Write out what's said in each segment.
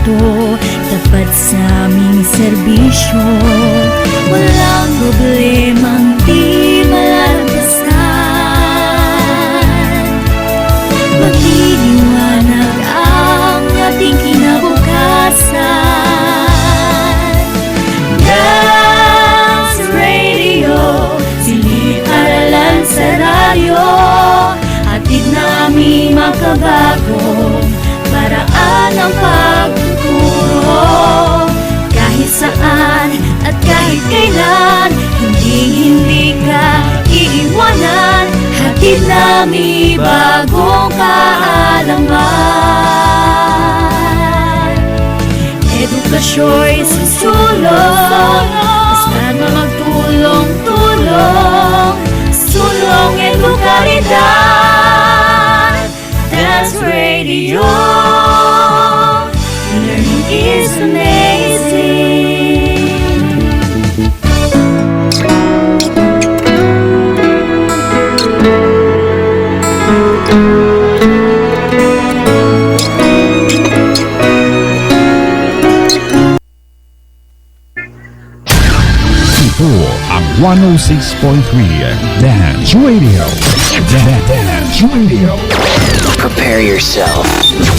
produkto, tapat sa aming serbisyo. Walang problemang di malalampasan. Magliliwanag ang ating kinabukasan. Dance Radio, silid-aralan sa radyo. Hatid namin makabagong paraan ng pagtuturo. Kahit saan at kahit kailan, hindi ka iiwanan. Hatid namin bagong kaalaman. Edukasyo'y susulong, basta't magtulong-tulong. Sulong edukalidad, Dance Radio. Learning is amazing. Ito ang 106.3 Dance Radio. Dance Radio. Prepare yourself.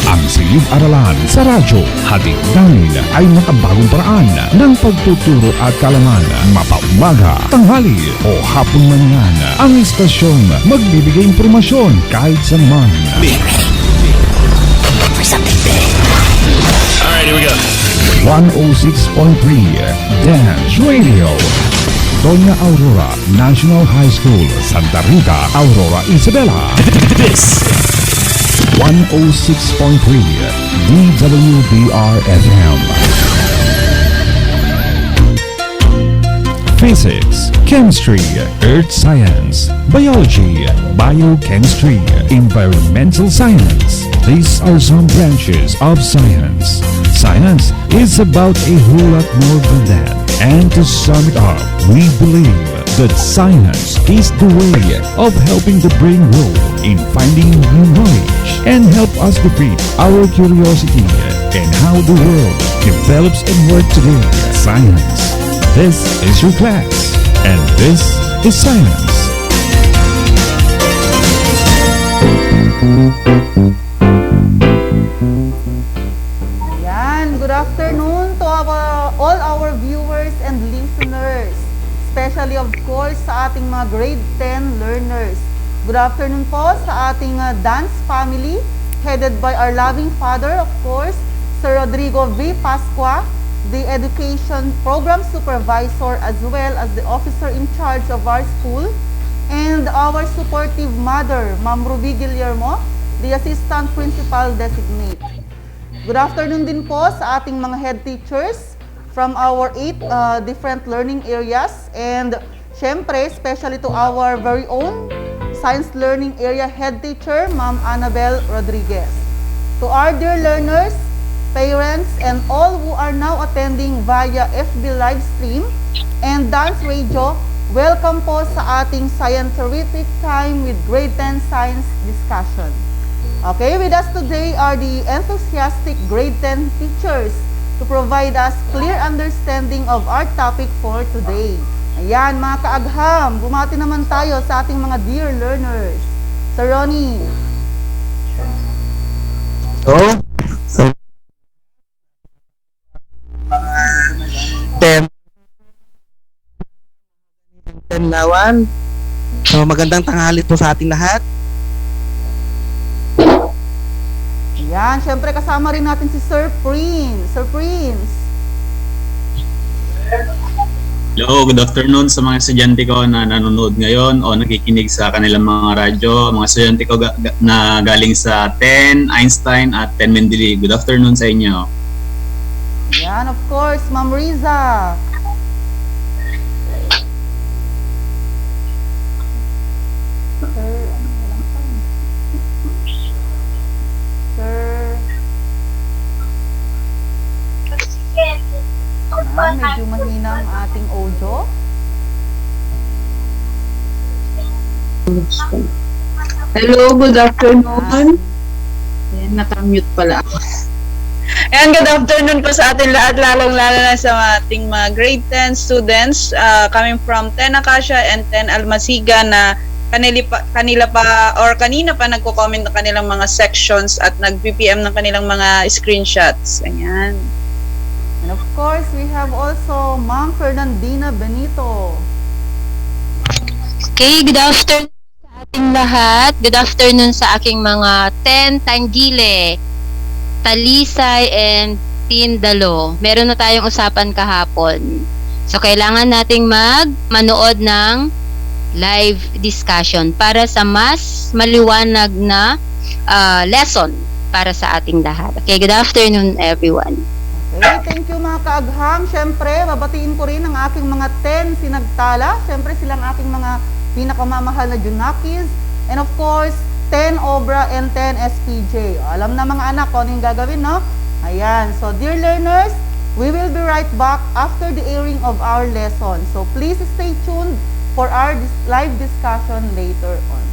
Ang silid-aralan sa radyo, hatid namin ay makabagong paraan ng pagtuturo at kalaman. Mapaumaga, tanghali o hapon man yan, ang istasyon magbibigay impormasyon kahit saan man. For something big. Alright, here we go. 106.3 Dance Radio. Doña Aurora National High School, Santa Rita, Aurora, Isabela. This 106.3 DWBR-FM. Physics, Chemistry, Earth Science, Biology, Biochemistry, Environmental Science. These are some branches of science. Science is about a whole lot more than that. And to sum it up, we believe that science is the way of helping the brain grow in finding new knowledge and help us defeat our curiosity in how the world develops and works today. Science. This is your class, and this is science. Good afternoon to all our viewers and listeners, especially of course sa ating mga grade 10 learners. Good afternoon po sa ating dance family headed by our loving father, of course, Sir Rodrigo V. Pascua, the education program supervisor as well as the officer in charge of our school, and our supportive mother, Ma'am Ruby Guillermo, the assistant principal designate. Good afternoon din po sa ating mga head teachers from our 8 different learning areas, and syempre, especially to our very own science learning area head teacher, Ma'am Annabel Rodriguez. To our dear learners, parents, and all who are now attending via FB live stream and Dance Radio, welcome po sa ating scientific time with grade 10 science discussion. Okay, with us today are the enthusiastic grade 10 teachers to provide us clear understanding of our topic for today. Ayan, mga kaagham, bumati naman tayo sa ating mga dear learners. Sir Ronnie. So, 10 nawan. So, magandang tanghali po sa ating lahat. Ayan, syempre kasama rin natin si Sir Prince. Sir Prince. Hello, good afternoon sa mga estudyante ko na nanonood ngayon o nakikinig sa kanilang mga radyo. Mga estudyante ko na galing sa 10 Einstein at 10 Mendele. Good afternoon sa inyo. Ayan, of course, Ma'am Riza. Medyo mahina ang ating audio. Hello, good afternoon. Ayan, nakamute pala ako. And good afternoon po sa ating lahat, lalong-lalo na sa ating mga grade 10 students coming from 10 Acacia and 10 Almasiga na kanina pa nagko-comment ng kanilang mga sections at nag-PPM ng kanilang mga screenshots. Ayan. And of course, we have also Ma'am Fernandina Benito. Okay, good afternoon sa ating lahat. Good afternoon sa aking mga 10 Tangile, Talisay, and Pindalo. Meron na tayong usapan kahapon. So, kailangan nating manood ng live discussion para sa mas maliwanag na lesson para sa ating lahat. Okay, good afternoon everyone. Okay, thank you mga kaagham. Siyempre, babatiin ko rin ang aking mga 10 sinagtala. Siyempre, silang aking mga pinakamamahal na Junakis. And of course, 10 Obra and 10 SPJ. Alam na mga anak kung ano yung gagawin, no? Ayan. So, dear learners, we will be right back after the airing of our lesson. So, please stay tuned for our live discussion later on.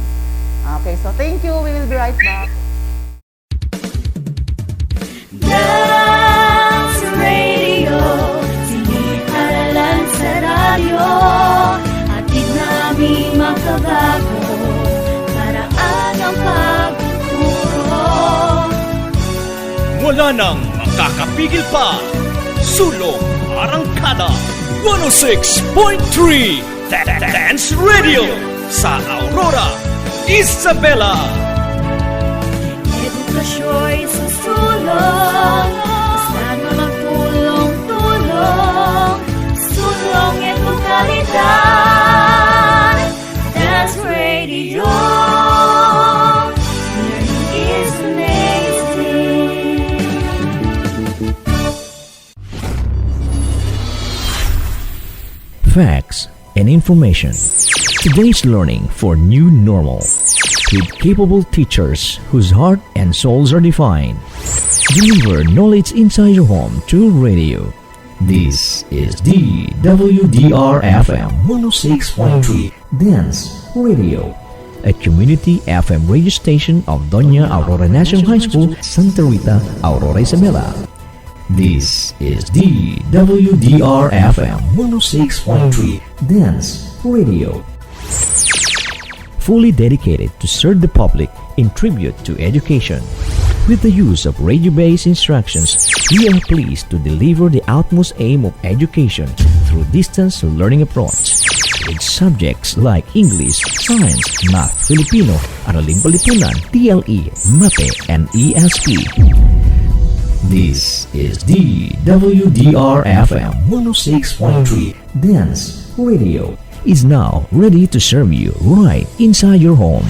Okay, so thank you. We will be right back. Dance Radio, siniharalan sa radyo, atid namin makabago, paraan ang pagtuturo. Wala nang makakapigil pa. Sulong Arangkada 106.3 Dance Radio sa Aurora, Isabela. Edukasyo'y susulong, basta na magtulong-tulong, sulong edukalidad. Dance Radio, learning is amazing. Facts and information. Today's learning for new normal. With capable teachers whose heart and souls are defined. Deliver knowledge inside your home to radio. This is DWDR-FM 106.3 Dance Radio, a community FM radio station of Doña Aurora National High School, Santa Rita, Aurora, Isabela. This is DWDR-FM 106.3 Dance Radio, fully dedicated to serve the public in tribute to education. With the use of radio-based instructions, we are pleased to deliver the utmost aim of education through distance learning approach. With subjects like English, Science, Math, Filipino, Araling Palipunan, TLE, MAPE, and ESP. This is DWDR-FM 106.3 Dance Radio is now ready to serve you right inside your home.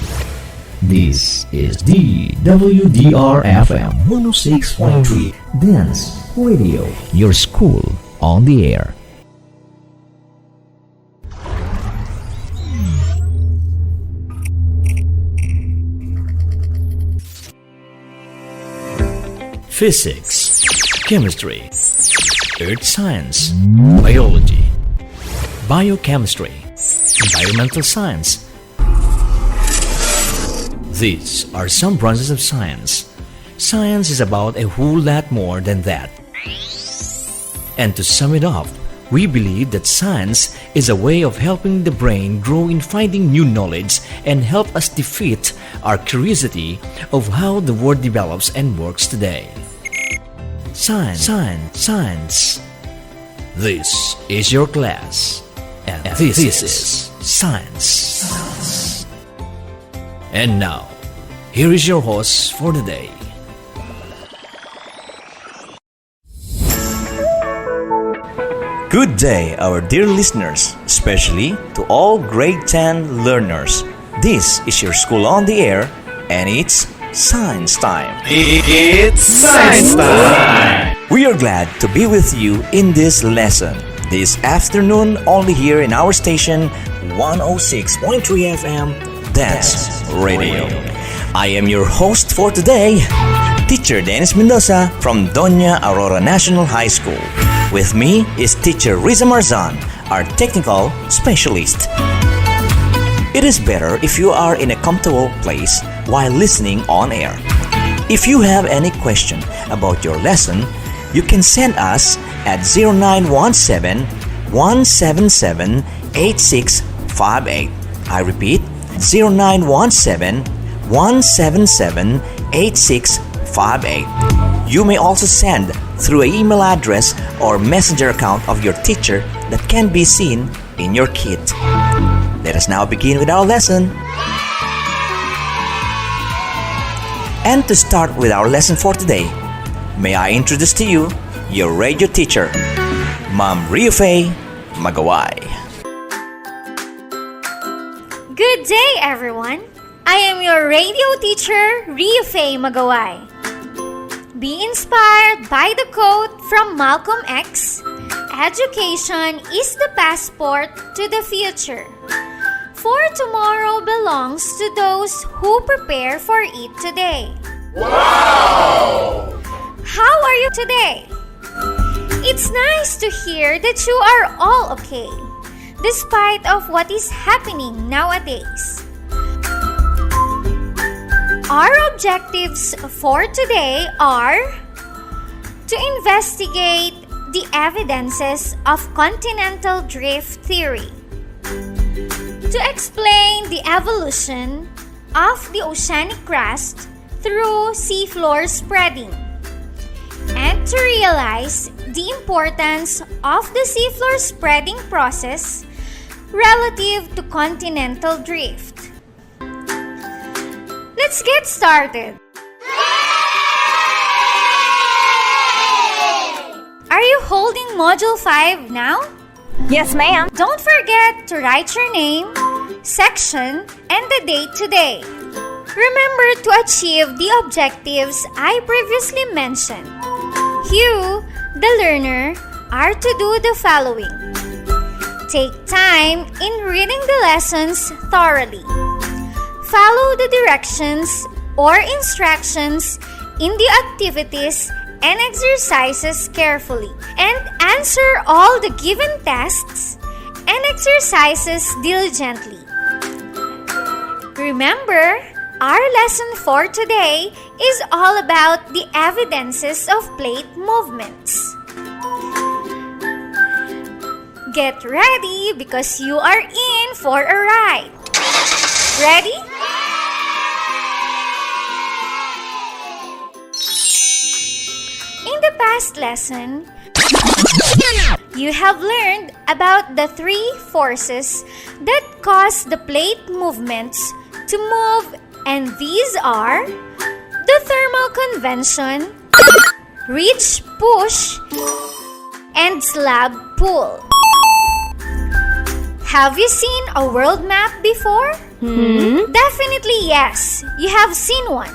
This is DWDR-FM 106.3 Dance Radio, your school on the air. Physics, chemistry, earth science, biology, biochemistry, environmental science. These are some branches of science. Science is about a whole lot more than that. And to sum it up, we believe that science is a way of helping the brain grow in finding new knowledge and help us defeat our curiosity of how the world develops and works today. Science, science, science. This is your class. And this is Science. And now, here is your host for the day. Good day, our dear listeners, especially to all grade 10 learners. This is your school on the air, and it's Science Time. It's Science Time! We are glad to be with you in this lesson this afternoon, only here in our station 106.3 FM Dance Radio. I am your host for today, Teacher Dennis Mendoza from Doña Aurora National High School. With me is Teacher Riza Marzan, our technical specialist. It is better if you are in a comfortable place while listening on air. If you have any question about your lesson, you can send us at 0917 177 8658. I repeat, 0917 177 8658. You may also send through an email address or messenger account of your teacher that can be seen in your kit. Let us now begin with our lesson. And to start with our lesson for today, may I introduce to you your radio teacher, Ma'am Riofae Magaway. Good day, everyone. I am your radio teacher, Riofae Magaway. Be inspired by the quote from Malcolm X, "Education is the passport to the future. For tomorrow belongs to those who prepare for it today." Wow! How are you today? It's nice to hear that you are all okay, despite of what is happening nowadays. Our objectives for today are to investigate the evidences of continental drift theory, to explain the evolution of the oceanic crust through seafloor spreading, and to realize the importance of the seafloor spreading process relative to continental drift. Let's get started. Are you holding Module 5 now? Yes, ma'am. Don't forget to write your name, section, and the date today. Remember to achieve the objectives I previously mentioned. You, the learner, are to do the following. Take time in reading the lessons thoroughly. Follow the directions or instructions in the activities and exercises carefully, and answer all the given tests and exercises diligently. Remember, our lesson for today is all about the evidences of plate movements. Get ready because you are in for a ride. Ready? In the past lesson, you have learned about the three forces that cause the plate movements to move, and these are the thermal convection, ridge push, and slab pull. Have you seen a world map before? Definitely yes, you have seen one.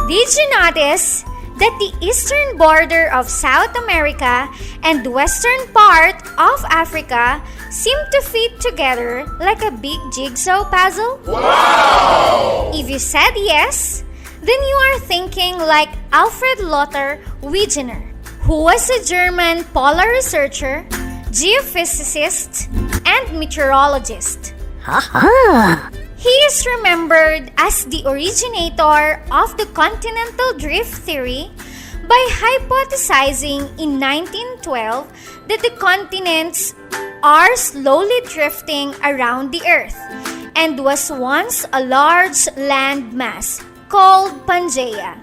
Did you notice that the eastern border of South America and western part of Africa seem to fit together like a big jigsaw puzzle? Wow! If you said yes, then you are thinking like Alfred Lothar Wegener, who was a German polar researcher, geophysicist, and meteorologist. He is remembered as the originator of the continental drift theory by hypothesizing in 1912 that the continents are slowly drifting around the Earth and was once a large land mass called Pangaea,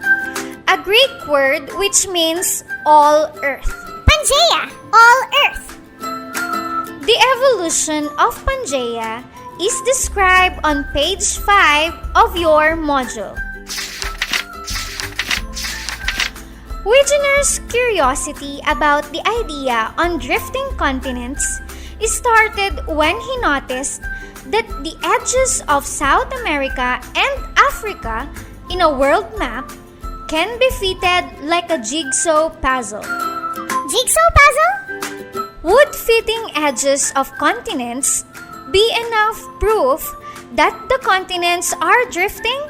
a Greek word which means all Earth. Pangaea, all Earth. The evolution of Pangaea is described on page 5 of your module. Wegener's curiosity about the idea on drifting continents started when he noticed that the edges of South America and Africa in a world map can be fitted like a jigsaw puzzle. Jigsaw puzzle? Would fitting edges of continents be enough proof that the continents are drifting?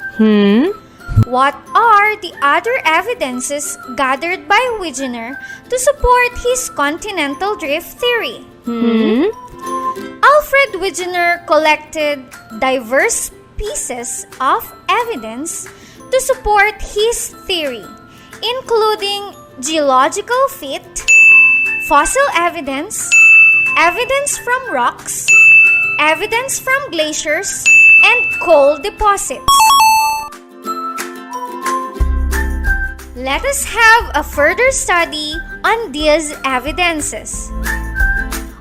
What are the other evidences gathered by Wegener to support his continental drift theory? Alfred Wegener collected diverse pieces of evidence to support his theory, including geological fit, fossil evidence, evidence from rocks, evidence from glaciers, and coal deposits. Let us have a further study on these evidences.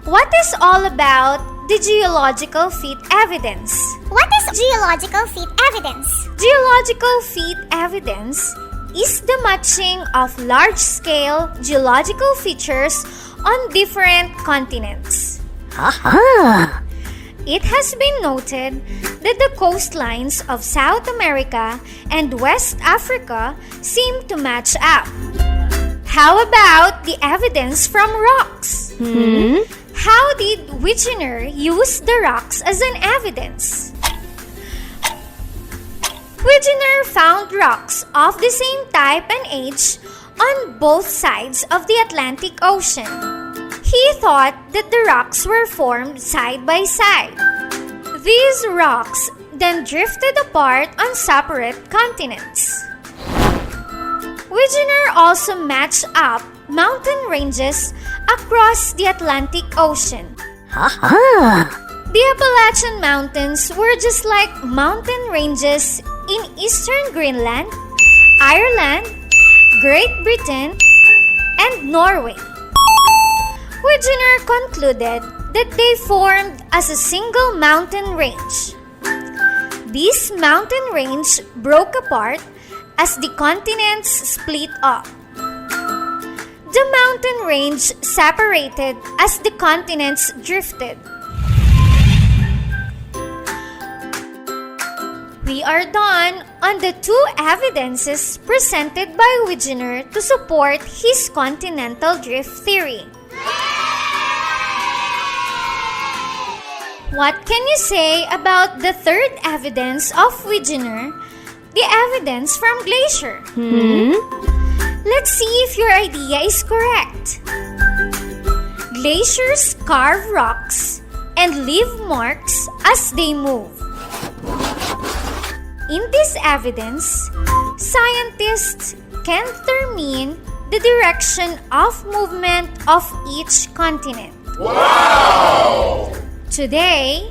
What is all about the geological feat evidence? What is geological feat evidence? Geological feat evidence is the matching of large-scale geological features on different continents. It has been noted that the coastlines of South America and West Africa seem to match up. How about the evidence from rocks? How did Wegener use the rocks as an evidence? Wegener found rocks of the same type and age on both sides of the Atlantic Ocean. He thought that the rocks were formed side by side. These rocks then drifted apart on separate continents. Wegener also matched up mountain ranges across the Atlantic Ocean. The Appalachian Mountains were just like mountain ranges in eastern Greenland, Ireland, Great Britain, and Norway. Wegener concluded that they formed as a single mountain range. This mountain range broke apart as the continents split up. The mountain range separated as the continents drifted. We are done on the two evidences presented by Wegener to support his continental drift theory. What can you say about the third evidence of Wegener, the evidence from glacier? Let's see if your idea is correct. Glaciers carve rocks and leave marks as they move. In this evidence, scientists can determine the direction of movement of each continent. Wow! Today,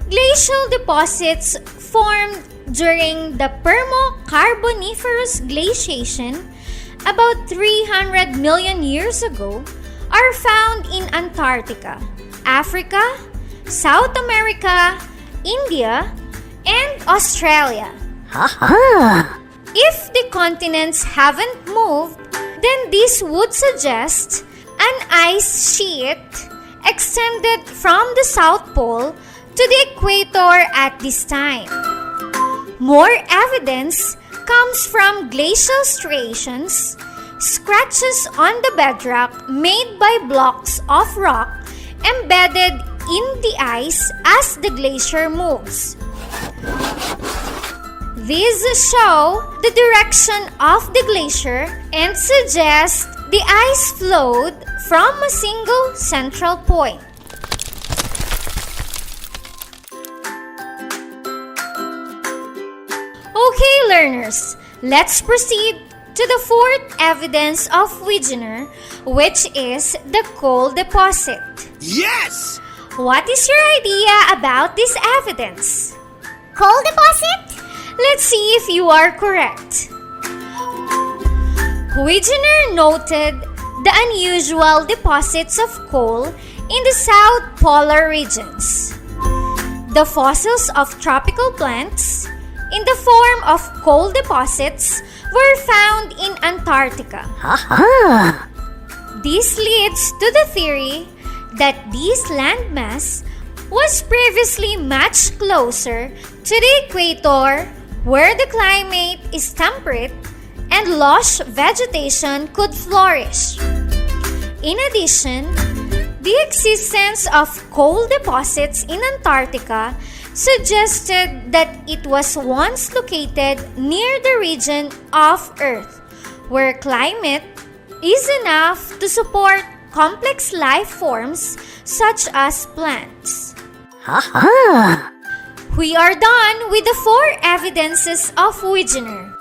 glacial deposits formed during the Permo-Carboniferous glaciation about 300 million years ago are found in Antarctica, Africa, South America, India, and Australia. If the continents haven't moved, then this would suggest an ice sheet extended from the South Pole to the equator at this time. More evidence comes from glacial striations, scratches on the bedrock made by blocks of rock embedded in the ice as the glacier moves. These show the direction of the glacier and suggest the ice flowed from a single central point. Okay, learners, let's proceed to the fourth evidence of Wegener, which is the coal deposit. Yes! What is your idea about this evidence? Coal deposit? Let's see if you are correct. Wegener noted the unusual deposits of coal in the South Polar regions. The fossils of tropical plants in the form of coal deposits were found in Antarctica. This leads to the theory that this landmass was previously much closer to the equator, where the climate is temperate and lush vegetation could flourish. In addition, the existence of coal deposits in Antarctica suggested that it was once located near the region of Earth, where climate is enough to support complex life forms such as plants. We are done with the four evidences of Wegener.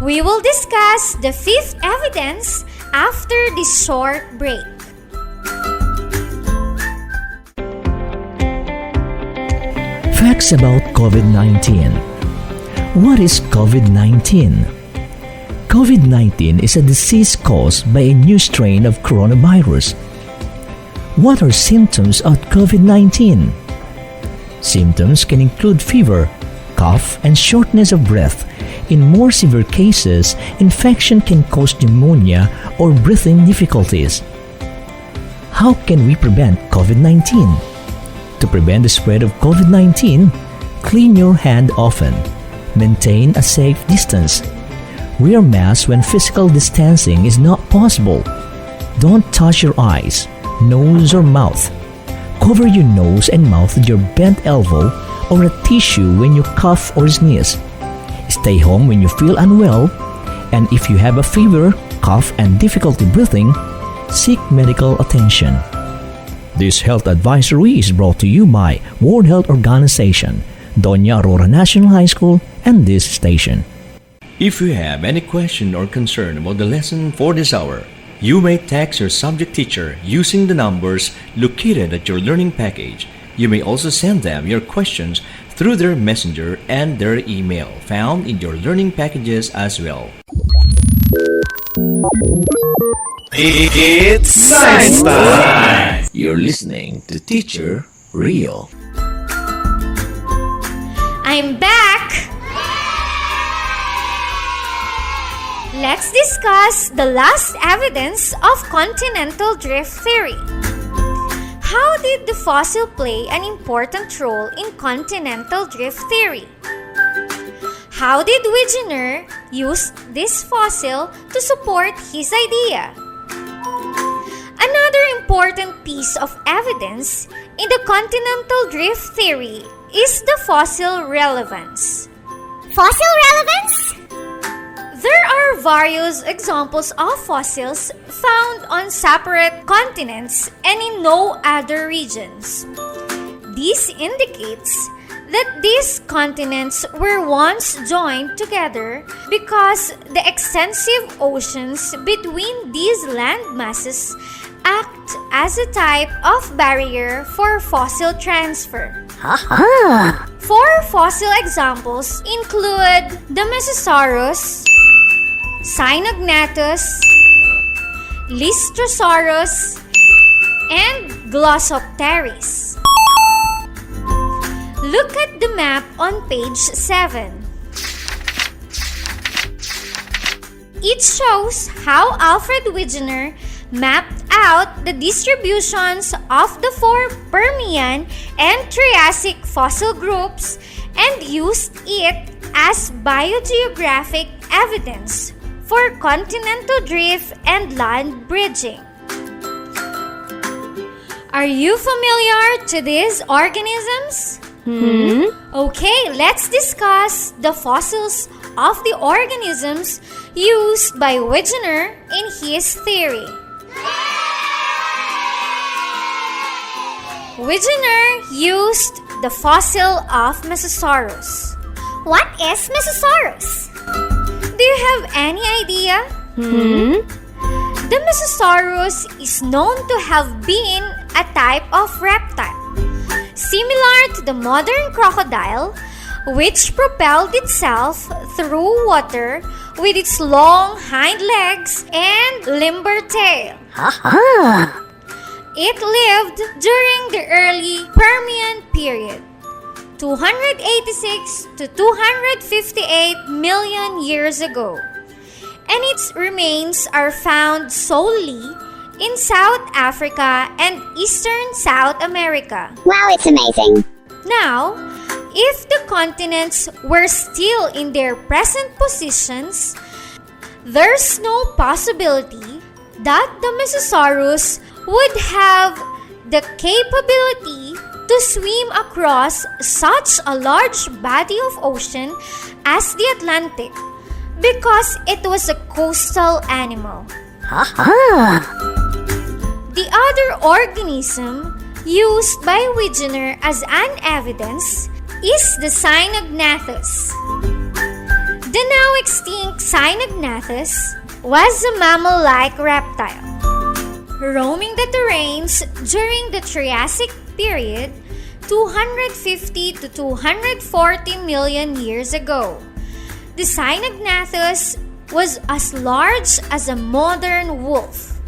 We will discuss the fifth evidence after this short break. Facts about COVID-19. What is COVID-19? COVID-19 is a disease caused by a new strain of coronavirus. What are symptoms of COVID-19? Symptoms can include fever, cough, and shortness of breath. In more severe cases, infection can cause pneumonia or breathing difficulties. How can we prevent COVID-19? To prevent the spread of COVID-19, clean your hand often. Maintain a safe distance. Wear masks when physical distancing is not possible. Don't touch your eyes, nose, or mouth. Cover your nose and mouth with your bent elbow or a tissue when you cough or sneeze. Stay home when you feel unwell, and if you have a fever, cough, and difficulty breathing, seek medical attention. This health advisory is brought to you by World Health Organization, Doña Aurora National High School, and this station. If you have any question or concern about the lesson for this hour, you may text your subject teacher using the numbers located at your learning package. You may also send them your questions through their messenger and their email found in your learning packages as well. It's Science Time! You're listening to Teacher Rio. I'm back! Let's discuss the last evidence of continental drift theory. How did the fossil play an important role in continental drift theory? How did Wegener use this fossil to support his idea? Another important piece of evidence in the continental drift theory is the fossil relevance. Fossil relevance? There are various examples of fossils found on separate continents and in no other regions. This indicates that these continents were once joined together because the extensive oceans between these land masses act as a type of barrier for fossil transfer. Four fossil examples include the Mesosaurus, Cynognathus, Lystrosaurus, and Glossopteris. Look at the map on page 7. It shows how Alfred Wegener mapped out the distributions of the four Permian and Triassic fossil groups and used it as biogeographic evidence for continental drift and land bridging. Are you familiar to these organisms? Okay, let's discuss the fossils of the organisms used by Wegener in his theory. Wegener used the fossil of Mesosaurus. What is Mesosaurus? Do you have any idea? The Mesosaurus is known to have been a type of reptile, similar to the modern crocodile, which propelled itself through water with its long hind legs and limber tail. It lived during the early Permian period, 286 to 258 million years ago, and its remains are found solely in South Africa and Eastern South America. Wow, it's amazing. Now, if the continents were still in their present positions, there's no possibility that the Mesosaurus would have the capability to swim across such a large body of ocean as the Atlantic because it was a coastal animal. The other organism used by Wegener as an evidence is the Cynognathus. The now extinct Cynognathus was a mammal-like reptile, roaming the terrains during the Triassic period 250 to 240 million years ago. The Cynognathus was as large as a modern wolf.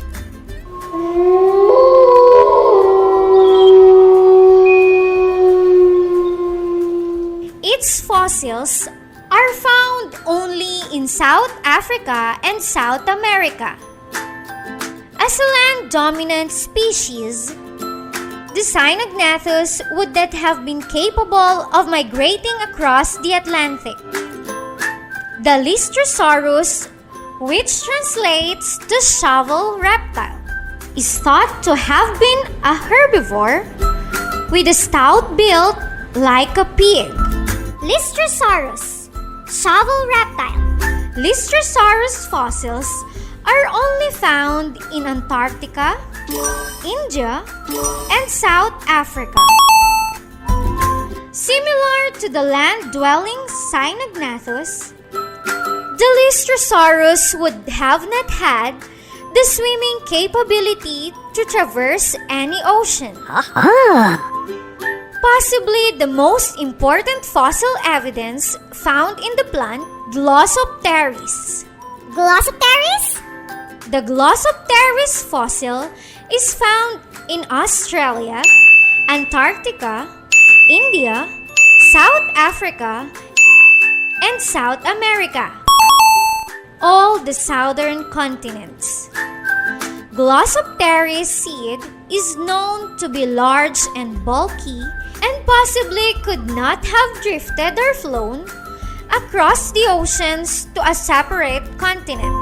Its fossils are found only in South Africa and South America. As a land-dominant species, the Cynognathus would not have been capable of migrating across the Atlantic. The Lystrosaurus, which translates to shovel reptile, is thought to have been a herbivore with a stout build like a pig. Lystrosaurus, shovel reptile. Lystrosaurus fossils are only found in Antarctica, India, and South Africa. Similar to the land-dwelling Cynognathus, the Lystrosaurus would have not had the swimming capability to traverse any ocean. Possibly the most important fossil evidence found in the plant Glossopteris. Glossopteris? The Glossopteris fossil is found in Australia, Antarctica, India, South Africa, and South America, all the southern continents. Glossopteris seed is known to be large and bulky and possibly could not have drifted or flown across the oceans to a separate continent.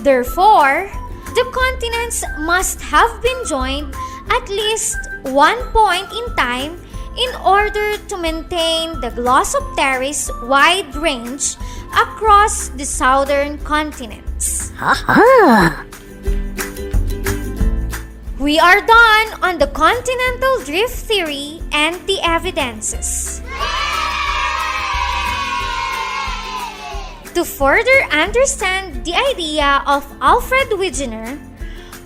Therefore, the continents must have been joined at least one point in time in order to maintain the Glossopteris wide range across the southern continents. We are done on the continental drift theory and the evidences. To further understand the idea of Alfred Wegener,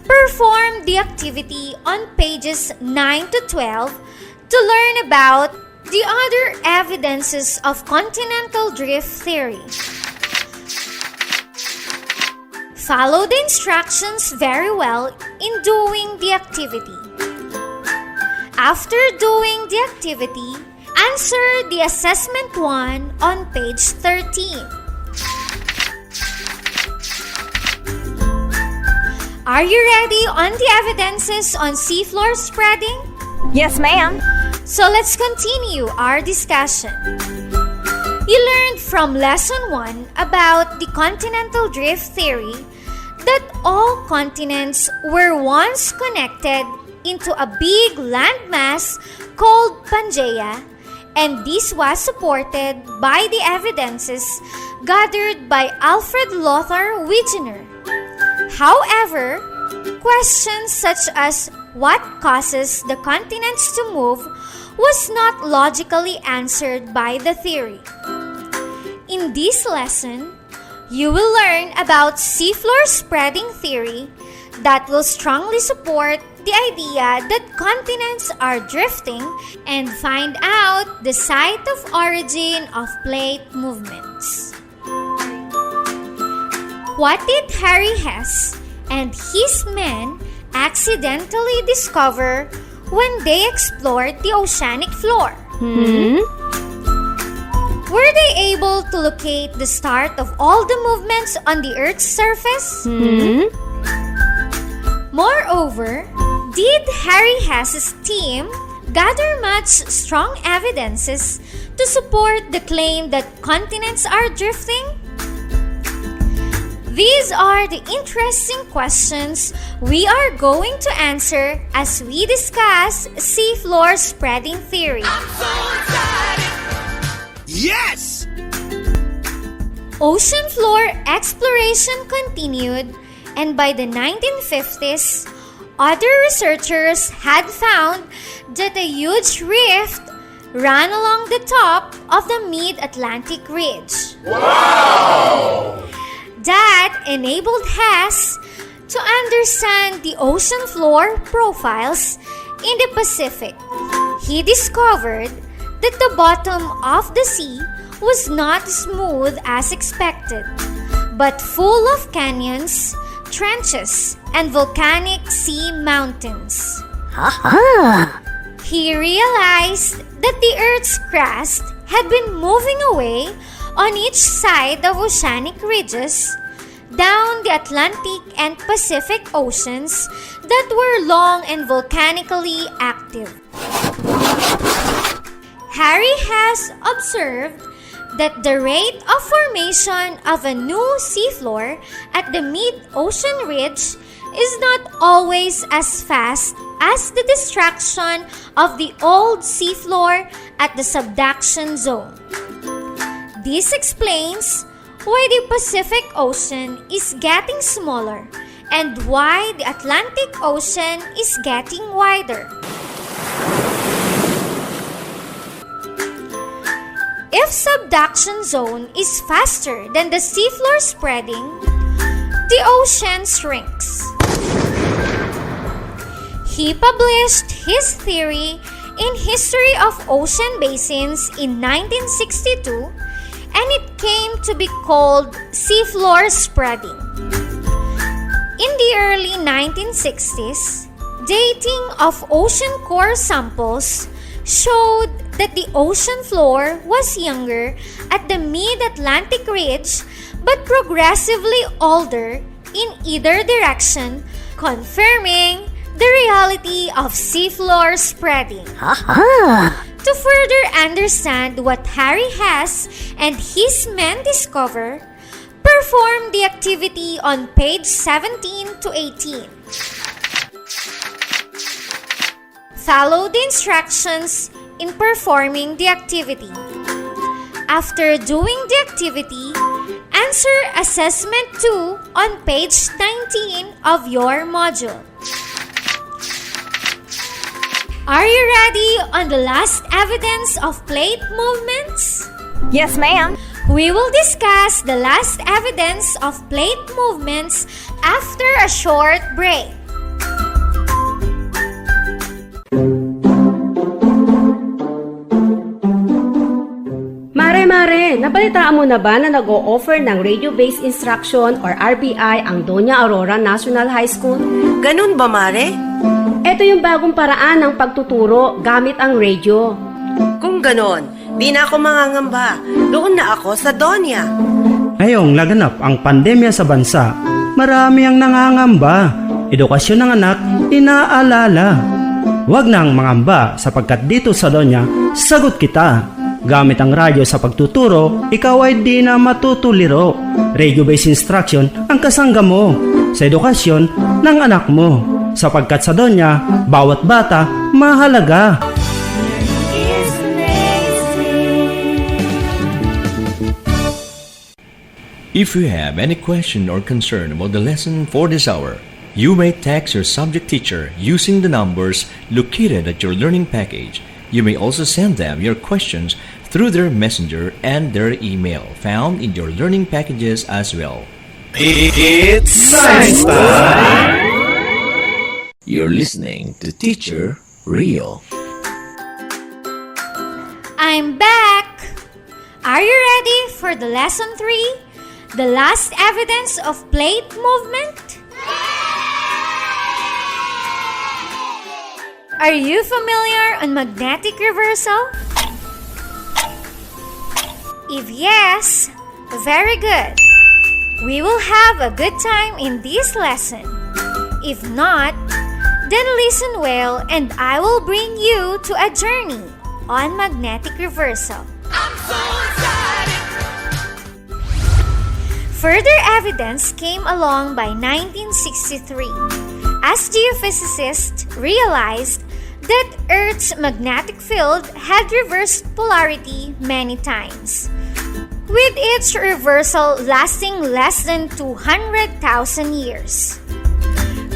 perform the activity on pages 9 to 12 to learn about the other evidences of continental drift theory. Follow the instructions very well in doing the activity. After doing the activity, answer the assessment 1 on page 13. Are you ready on the evidences on seafloor spreading? Yes, ma'am. So let's continue our discussion. You learned from lesson 1 about the continental drift theory that all continents were once connected into a big landmass called Pangaea, and this was supported by the evidences gathered by Alfred Lothar Wegener. However, questions such as what causes the continents to move was not logically answered by the theory. In this lesson, you will learn about seafloor spreading theory that will strongly support the idea that continents are drifting and find out the site of origin of plate movements. What did Harry Hess and his men accidentally discover when they explored the oceanic floor? Were they able to locate the start of all the movements on the Earth's surface? Moreover, did Harry Hess's team gather much strong evidences to support the claim that continents are drifting? These are the interesting questions we are going to answer as we discuss seafloor spreading theory. Yes! Ocean floor exploration continued, and by the 1950s, other researchers had found that a huge rift ran along the top of the Mid-Atlantic Ridge. That enabled Hess to understand the ocean floor profiles in the Pacific. He discovered that the bottom of the sea was not smooth as expected, but full of canyons, trenches, and volcanic sea mountains. He realized that the Earth's crust had been moving away on each side of oceanic ridges down the Atlantic and Pacific Oceans that were long and volcanically active. Harry Hess observed that the rate of formation of a new seafloor at the mid-ocean ridge is not always as fast as the destruction of the old seafloor at the subduction zone. This explains why the Pacific Ocean is getting smaller and why the Atlantic Ocean is getting wider. If subduction zone is faster than the seafloor spreading, the ocean shrinks. He published his theory in History of Ocean Basins in 1962, and it came to be called seafloor spreading. In the early 1960s, dating of ocean core samples showed that the ocean floor was younger at the mid-Atlantic ridge but progressively older in either direction, confirming the reality of seafloor spreading. To further understand what Harry Hess and his men discover, perform the activity on page 17 to 18. Follow the instructions in performing the activity. After doing the activity, answer assessment 2 on page 19 of your module. Are you ready on the last evidence of plate movements? Yes, ma'am. We will discuss the last evidence of plate movements after a short break. Mare, nabalitaan mo na ba na nag-o-offer ng radio-based instruction or RBI ang Doña Aurora National High School? Ganun ba, Mare? Ito yung bagong paraan ng pagtuturo gamit ang radio. Kung ganon, di na ako mangangamba. Doon na ako sa Doña. Ngayong laganap ang pandemya sa bansa, marami ang nangangamba. Edukasyon ng anak, inaalala. Huwag nang mangamba sapagkat dito sa Doña, sagot kita. Gamit ang radyo sa pagtuturo, ikaw ay di na matutuliro. Radio-based instruction ang kasangga mo sa edukasyon ng anak mo. Sapagkat sa Doña, bawat bata mahalaga. If you have any question or concern about the lesson for this hour, you may text your subject teacher using the numbers located at your learning package. You may also send them your questions through their messenger and their email found in your learning packages as well. It's Science Time! You're listening to Teacher Rio. I'm back! Are you ready for the lesson 3? The last evidence of plate movement? Are you familiar on magnetic reversal? If yes, very good. We will have a good time in this lesson. If not, then listen well and I will bring you to a journey on magnetic reversal. I'm so excited! Further evidence came along by 1963 as geophysicists realized that Earth's magnetic field had reversed polarity many times, with each reversal lasting less than 200,000 years.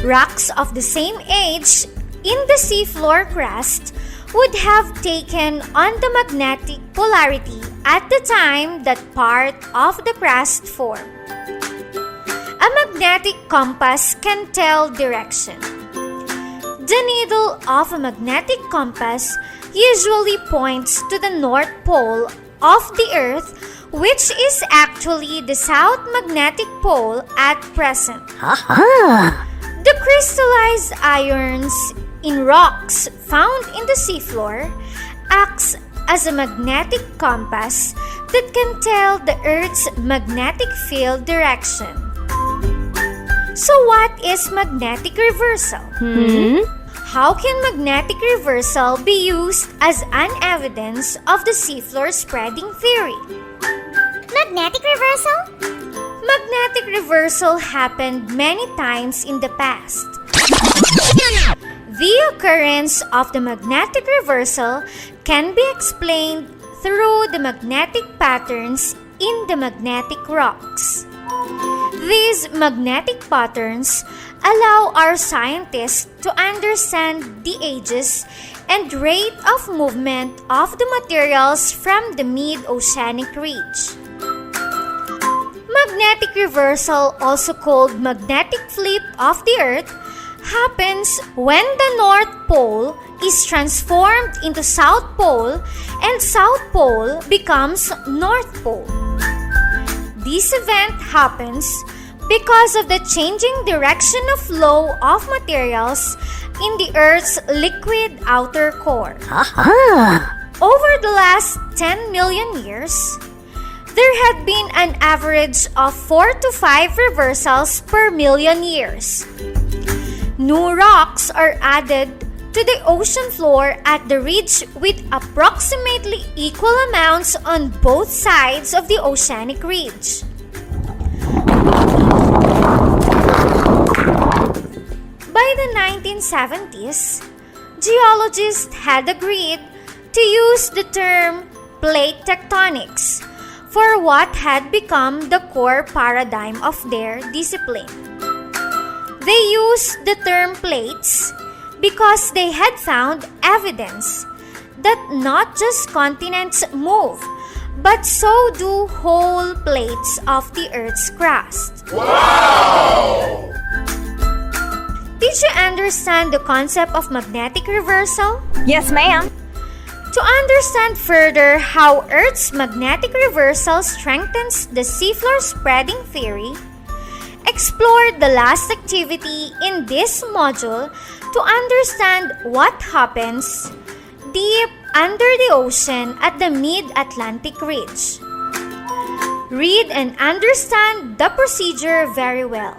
Rocks of the same age in the seafloor crust would have taken on the magnetic polarity at the time that part of the crust formed. A magnetic compass can tell direction. The needle of a magnetic compass usually points to the North Pole of the Earth, which is actually the South Magnetic Pole at present. The crystallized irons in rocks found in the seafloor acts as a magnetic compass that can tell the Earth's magnetic field direction. So what is magnetic reversal? How can magnetic reversal be used as an evidence of the seafloor spreading theory? Magnetic reversal? Magnetic reversal happened many times in the past. The occurrence of the magnetic reversal can be explained through the magnetic patterns in the magnetic rocks. These magnetic patterns allow our scientists to understand the ages and rate of movement of the materials from the mid-oceanic ridge. Magnetic reversal, also called magnetic flip of the Earth, happens when the North Pole is transformed into South Pole and South Pole becomes North Pole. This event happens because of the changing direction of flow of materials in the Earth's liquid outer core. Over the last 10 million years, there had been an average of 4 to 5 reversals per million years. New rocks are added to the ocean floor at the ridge with approximately equal amounts on both sides of the oceanic ridge. By the 1970s, geologists had agreed to use the term plate tectonics for what had become the core paradigm of their discipline. They used the term plates because they had found evidence that not just continents move, but so do whole plates of the Earth's crust. Wow! Did you understand the concept of magnetic reversal? Yes, ma'am. To understand further how Earth's magnetic reversal strengthens the seafloor spreading theory, explore the last activity in this module to understand what happens deep under the ocean at the mid-Atlantic ridge. Read and understand the procedure very well.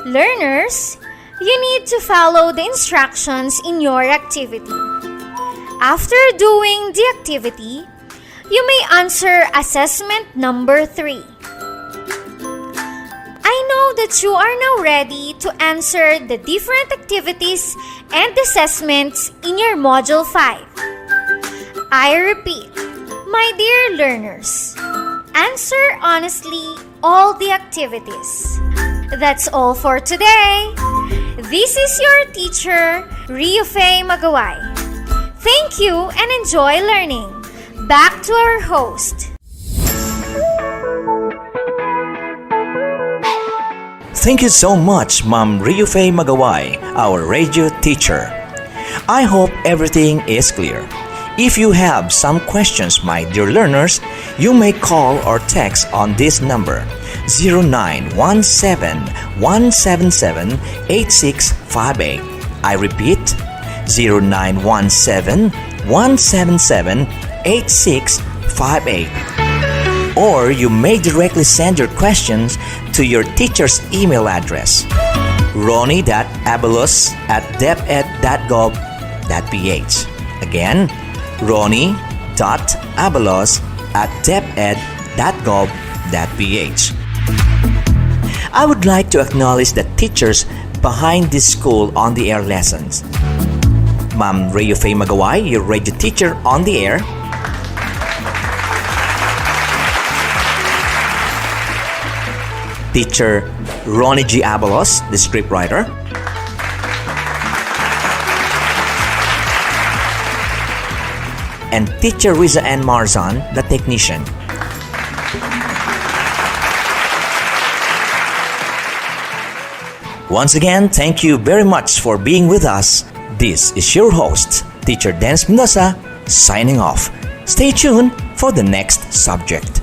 Learners, you need to follow the instructions in your activity. After doing the activity, you may answer assessment number 3. I know that you are now ready to answer the different activities and assessments in your Module 5. I repeat, my dear learners, answer honestly all the activities. That's all for today. This is your teacher, Rio Faye Magaway. Thank you and enjoy learning. Back to our host. Thank you so much, Ma'am Rio Faye Magaway, our radio teacher. I hope everything is clear. If you have some questions, my dear learners, you may call or text on this number 0917-177-8658. I repeat, 0917-177-8658. Or you may directly send your questions to your teacher's email address, ronnie.abalos@deped.gov.ph. Again, ronnie.abalos@deped.gov.ph. I would like to acknowledge the teachers behind this school on the air lessons. Ma'am Rio Faye Magaway, your radio teacher on the air. Teacher Ronnie G. Abalos, the scriptwriter. and Teacher Riza N. Marzan, the technician. Once again, thank you very much for being with us. This is your host, Teacher Dennis Mendoza, signing off. Stay tuned for the next subject.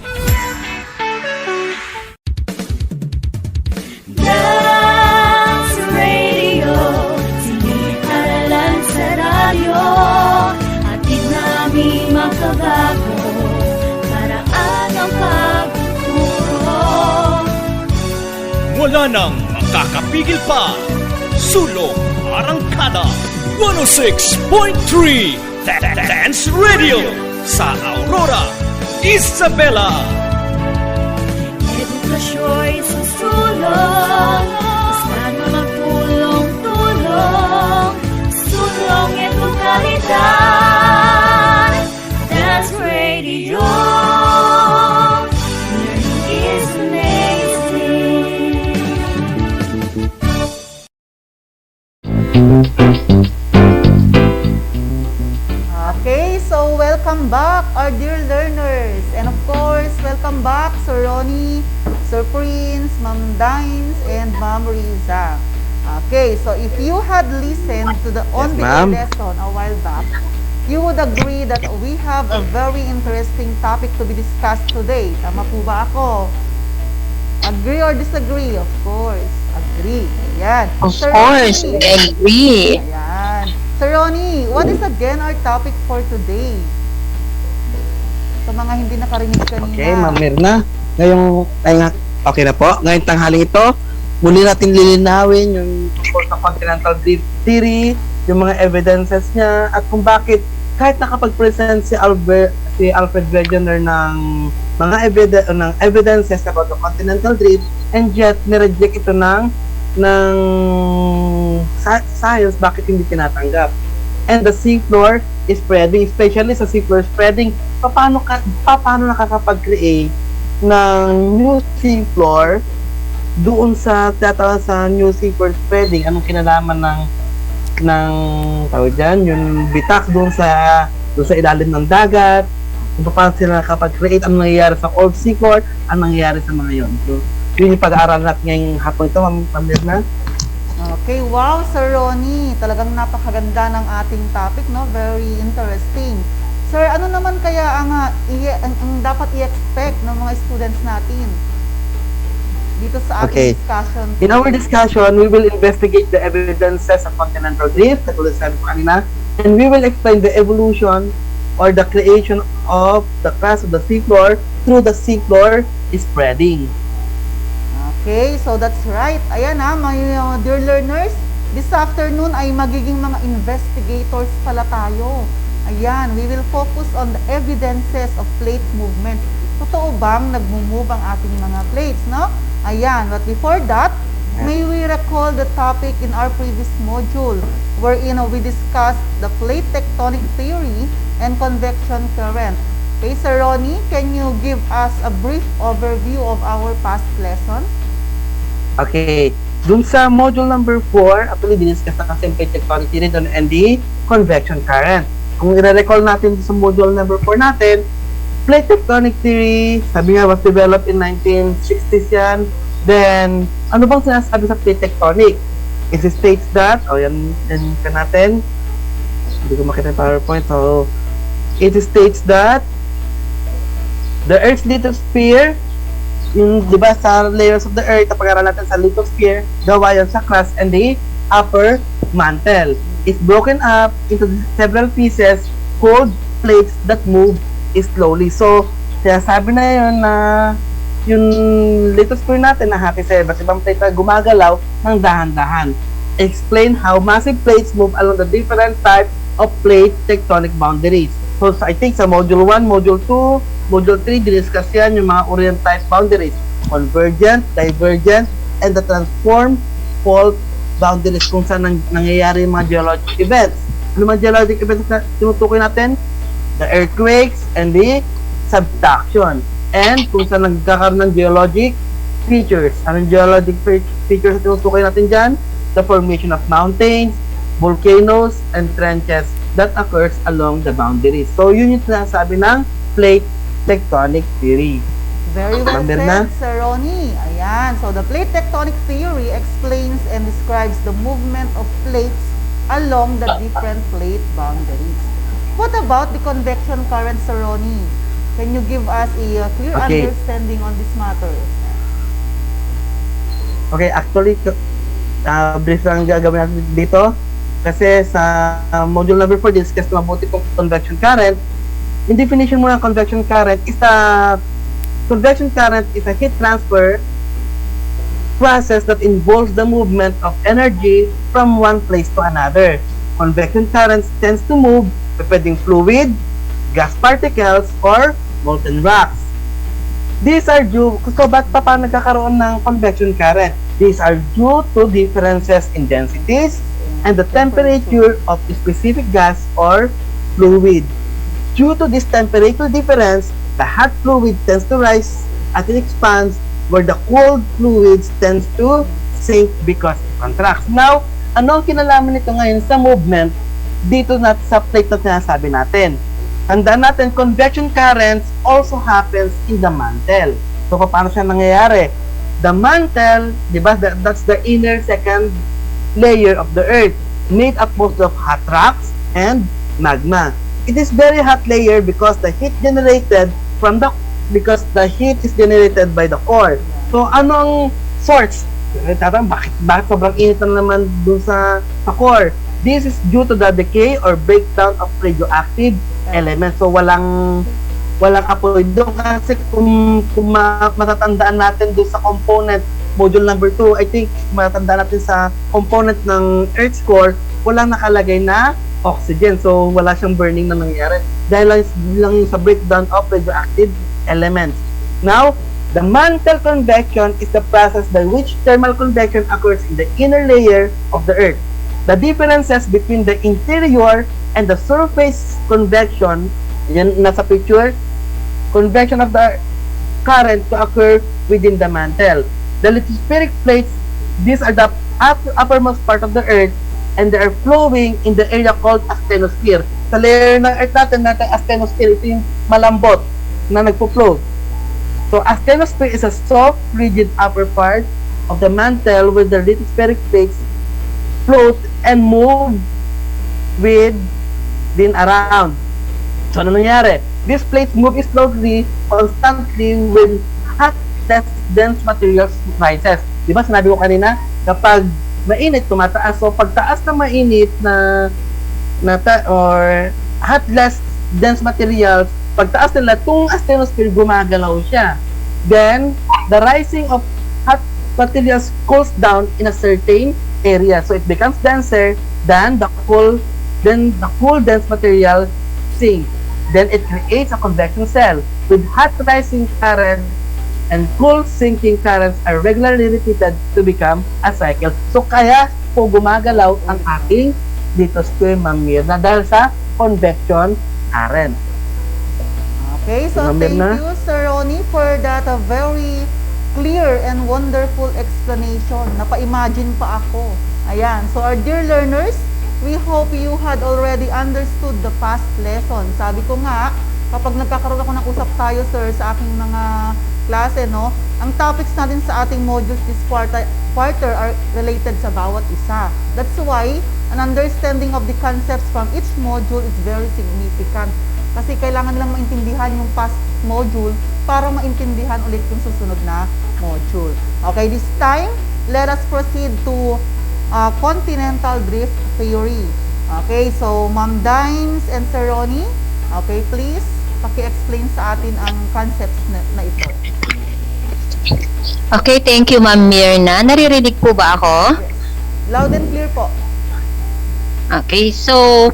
Dance Radio, siniparalan sa radyo, atid namin makabago, paraan ang pagtuturo. Wala nang makakapigil pa. Sulong Arangkada 106.3 Dance Radio sa Aurora, Isabela. Edukasyo'y susulong, basta't magtulong-tulong, sulong edukalidad. Dance Radio, learning is amazing. Okay, so welcome back our dear learners. And of course, welcome back Sir Ronnie, Sir Prince, Ma'am Dines, and Ma'am Riza. Okay, so if you had listened to the on-the-air lesson a while back, you would agree that we have a very interesting topic to be discussed today. Tama po ba ako? Agree or disagree? Of course, agree. Ayan. Of Sir course, Ronnie. agree. Ayan. Sir Ronnie, what is again our topic for today? Sa mga hindi nakarinig kanina. Okay, Ma'am Mirna. Okay na po. Ngayong tanghaling ito, muli natin lilinawin yung tungkol sa continental drift theory, yung mga evidences niya, at kung bakit kahit nakapag-present si Alfred Wegener ng mga evidences about the continental drift, and yet nireject ito ng science, bakit hindi tinatanggap. And the seafloor is spreading, especially sa seafloor spreading, paano nakakapag-create ng new seafloor doon sa tatawag sa new seafloor spreading? Anong kinalaman ng tawag dyan, yung bitak doon sa ilalim ng dagat, kung paano sila nakapag-create, anong nangyayari sa old seafloor, anong nangyayari sa mga yon. So, yun yung pag-aaral natin ngayong hapon ito, Ma'am Mirna. Okay, wow, Sir Ronnie. Talagang napakaganda ng ating topic, no? Very interesting. Sir, ano naman kaya ang dapat i-expect ng mga students natin dito sa ating discussion? In our discussion, we will investigate the evidences of continental drift, katulad sabi ko kanina, and we will explain the evolution or the creation of the crust of the seafloor through the seafloor spreading. Okay, so that's right. Ayan my dear learners, this afternoon ay magiging mga investigators pala tayo. Ayan, we will focus on the evidences of plate movement. Totoo bang nagmumove ang ating mga plates, no? Ayan, but before that, may we recall the topic in our previous module wherein we discussed the plate tectonic theory and convection current. Okay, Sir Ronnie, can you give us a brief overview of our past lesson? Okay, dun sa module number 4, actually diniscuss na kasi plate tectonic theory doon and the convection current. Kung i-recall natin sa module number 4 natin, plate tectonic theory, sabi nga was developed in 1960s yan. Then, ano bang sinasabi sa plate tectonic? It states that, yan ka natin. Hindi ko makita yung PowerPoint. So, it states that the Earth's lithosphere, yung, di ba, sa layers of the Earth, pag-aralan natin sa lithosphere, gawa yan sa crust and the upper mantle. It's broken up into several pieces called plates that move slowly. So, kaya sabi na yun na yung lithosphere natin na hati sa iba't ibang plate na gumagalaw ng dahan-dahan. Explain how massive plates move along the different types of plate tectonic boundaries. So, I think sa Module 1, Module 2, Module 3, diniscuss yan yung mga orient type boundaries. Convergent, divergent, and the transform fault boundaries kung saan nangyayari yung mga geologic events. Ano mga geologic events na tinutukoy natin? The earthquakes and the subduction. And kung saan nagkakaroon ng geologic features. Anong geologic features na tinutukoy natin dyan? The formation of mountains, volcanoes, and trenches that occurs along the boundaries. So, yun yung sinasabi ng plate tectonic theory. Very well Ma'am said, Mirna? Sir Ronnie. Ayan. So, the plate tectonic theory explains and describes the movement of plates along the different plate boundaries. What about the convection current, Sir Ronnie? Can you give us a clear Okay. understanding on this matter? Okay, actually, brief lang gagawin natin dito. Kasi sa module number 4, discuss na mabuti kung convection current. In definition mo ng convection current is a heat transfer process that involves the movement of energy from one place to another. Convection current tends to move pwedeng fluid, gas particles, or molten rocks. These are due, so ba't pa nagkakaroon ng convection current? These are due to differences in densities and the temperature of a specific gas or fluid. Due to this temperature difference, the hot fluid tends to rise as it expands, where the cold fluids tends to sink because it contracts. Now, ano ang kinalaman nito ngayon sa movement dito sa plate na sinasabi natin? Tandaan natin, convection currents also happens in the mantle. So, paano siya nangyayari? The mantle, di ba, that's the inner second layer of the earth, made up most of hot rocks and magma. It is very hot layer because the heat is generated by the core. So, anong source? Bakit sobrang init na naman dun sa core? This is due to the decay or breakdown of radioactive elements. So, walang apoy doon kasi kung matatandaan natin doon sa component, module number 2, I think matatandaan natin sa component ng Earth's core, walang nakalagay na oxygen. So, wala siyang burning na nangyayari. Dahil lang sa breakdown of radioactive elements. Now, the mantle convection is the process by which thermal convection occurs in the inner layer of the Earth. The differences between the interior and the surface convection, yan nasa picture, convection of the current to occur within the mantle. The lithospheric plates, these are the uppermost part of the Earth, and they are flowing in the area called asthenosphere. Sa layer ng Earth natin asthenosphere, ito yung malambot na nagpo-flow. So, asthenosphere is a soft, rigid upper part of the mantle where the lithospheric plates float and move within around. So, ano nangyari? These plates move slowly, constantly when hot, less dense materials rises. Diba sinabi ko kanina, kapag mainit, tumataas. So, pagtaas na mainit or hot, less dense materials, pagtaas nila, itong asthenosphere, gumagalaw siya. Then, the rising of hot materials cools down in a certain area. So, it becomes denser than the cool dense material sinks. Then, it creates a convection cell with hot rising current and cool sinking currents are regularly repeated to become a cycle. So, kaya po gumagalaw ang ating lithosphere, Ma'am Mirna, dahil sa convection current. Okay, so thank you, Sir Ronnie, for that very clear and wonderful explanation. Napa-imagine pa ako. Ayan, so our dear learners, we hope you had already understood the past lesson. Sabi ko nga, kapag nagkakaroon ako ng usap tayo, sir, sa aking mga klase, no, ang topics natin sa ating modules this quarter are related sa bawat isa. That's why, an understanding of the concepts from each module is very significant. Kasi kailangan lang maintindihan yung past module para maintindihan ulit yung susunod na module. Okay, this time, let us proceed to continental drift theory. Okay, so Ma'am Dines and Sir Ronnie, okay, please, paki-explain sa atin ang concepts na ito. Okay, thank you, Ma'am Mirna. Naririnig po ba ako? Yes. Loud and clear po. Okay, so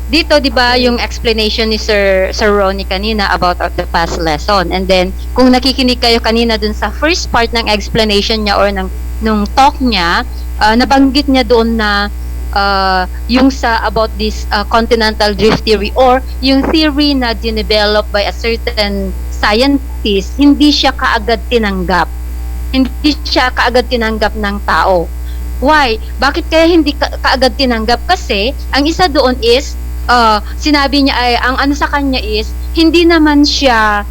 dito 'di ba yung explanation ni Sir Ronnie kanina about the past lesson, and then kung nakikinig kayo kanina dun sa first part ng explanation niya or nung talk niya, nabanggit niya doon na yung sa about this continental drift theory or yung theory na dinevelop by a certain scientist, hindi siya kaagad tinanggap ng tao. Why? Bakit kaya hindi kaagad tinanggap? Kasi ang isa doon is sinabi niya ay ang ano sa kanya is hindi naman siya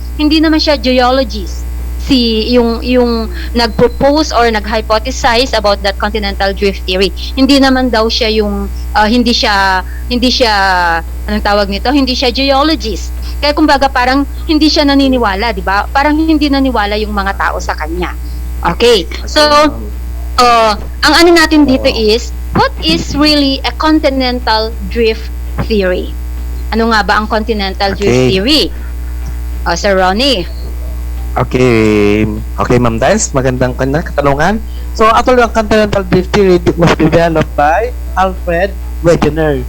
geologist. Yung nag-propose or nag-hypothesize about that continental drift theory. Hindi naman daw siya yung hindi siya anong tawag nito? Hindi siya geologist. Kaya kumbaga parang hindi siya naniniwala, 'di ba? Parang hindi naniwala yung mga tao sa kanya. Okay. So ang ano natin dito is what is really a continental drift theory? Ano nga ba ang continental drift theory? Sir Ronnie. Okay, Ma'am Dance, magandang katanungan. So, actually, ang continental drift theory was developed by Alfred Wegener.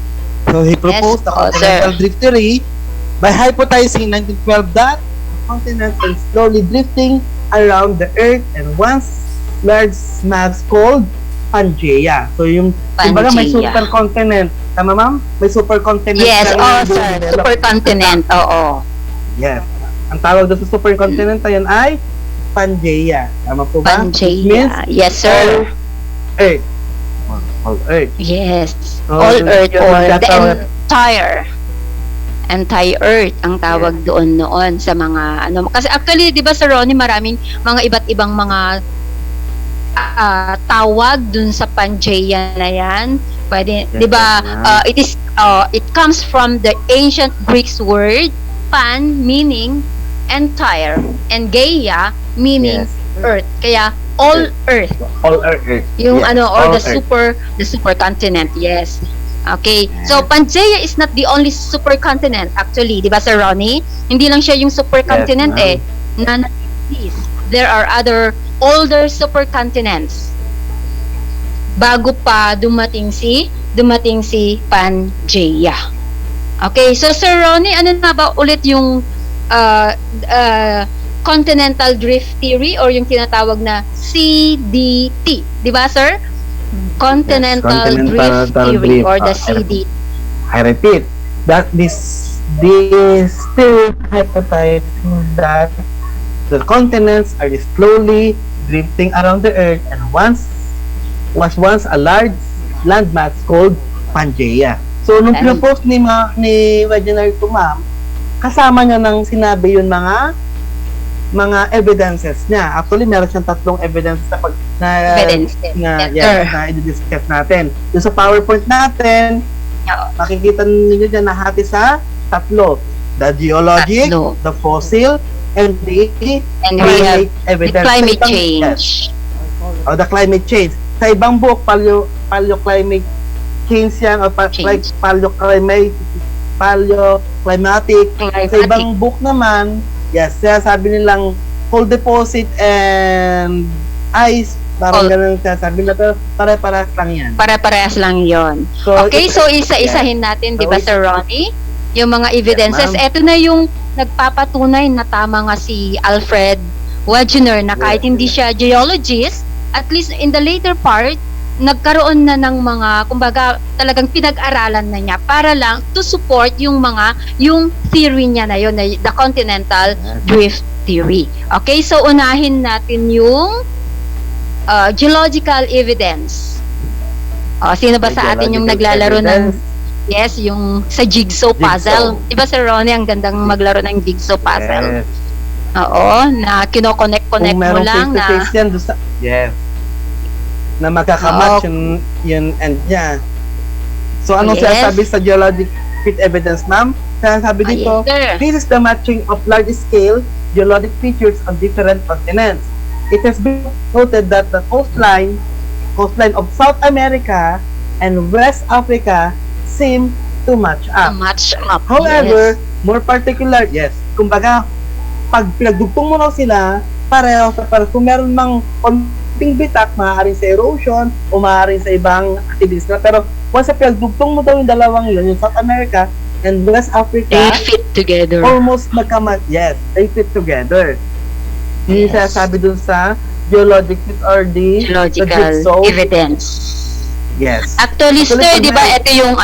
So, he proposed the continental drift theory by hypothesizing in 1912 that the continents are slowly drifting around the Earth and once large mass called Pangaea. So, kumbaga may supercontinent. Tama, ma'am? May supercontinent. Yes, sir. Supercontinent, oo. Yes. Ang tawag doon sa supercontinent na yan ay Pangaea. Tama po ba? Pangaea. Yes, sir. All Earth. Yes. All Earth or the entire Earth ang tawag doon noon sa mga ano. Kasi actually, di ba, Sir Ronnie, maraming mga iba't ibang mga tawag dun sa Pangaea na yan. Pwede, di ba, it comes from the ancient Greek word pan meaning entire and Gaia meaning earth. Kaya all earth. All earth. Yung or the supercontinent. Yes. Okay. So Pangaea is not the only supercontinent actually, di ba, Sir Ronnie? Hindi lang siya yung supercontinent There are other older supercontinents bago pa dumating si Pangaea. Okay, so Sir Ronnie, ano na ba ulit yung continental drift theory or yung tinatawag na CDT, di ba, sir? Continental drift theory or the CDT. I repeat, that this theory hypothesizing that the continents are slowly drifting around the Earth and was once a large landmass called Pangaea. So, nung pinopost ni Wegener to, ma'am, kasama niya nang sinabi yun mga evidences niya. Actually, meron siyang 3 evidences na i-discuss natin. Yung sa PowerPoint natin, makikita ninyo dyan nahati sa 3. The geologic, the fossil, and the climate evidence. The climate change. The climate change. Sa ibang book, paleoclimate change yan o paleoclimatic. Sa ibang book naman, sabi nilang coal deposit and ice, parang ganun sabi nila, pero pare-parehas lang yan. Pare-parehas lang yon. So, okay, so isa-isahin natin, di ba, Sir Ronnie? Yung mga evidences. Ito na yung nagpapatunay na tama nga si Alfred Wegener na kahit hindi siya geologist, at least in the later part, nagkaroon na ng mga, kumbaga, talagang pinag-aralan na niya para lang to support yung theory niya na yun, the continental drift theory. Okay, so unahin natin yung geological evidence. Sino ba sa atin yung naglalaro ng yung sa jigsaw puzzle? Diba, Sir Ronnie, ang gandang maglaro ng jigsaw puzzle? Oo, na kinoconnect mo lang na na magkakamatch yun end niya. So, anong sinasabi sa geologic evidence, ma'am? Sinasabi dito, this is the matching of large-scale geologic features on different continents. It has been noted that the coastline of South America and West Africa seem to match up. However, more particular, kumbaga, pag pinagdugtong mo na sila, pareho kung meron mang bitak, maaaring sa erosion o maaaring sa ibang activities na. Pero once sa pinagdugtong mo daw yung dalawang yun, yung South America and West Africa, they fit together. Almost they fit together. Yung sasabi dun sa geologic or the geological evidence. Yes. Actually, sir, di ba ito yung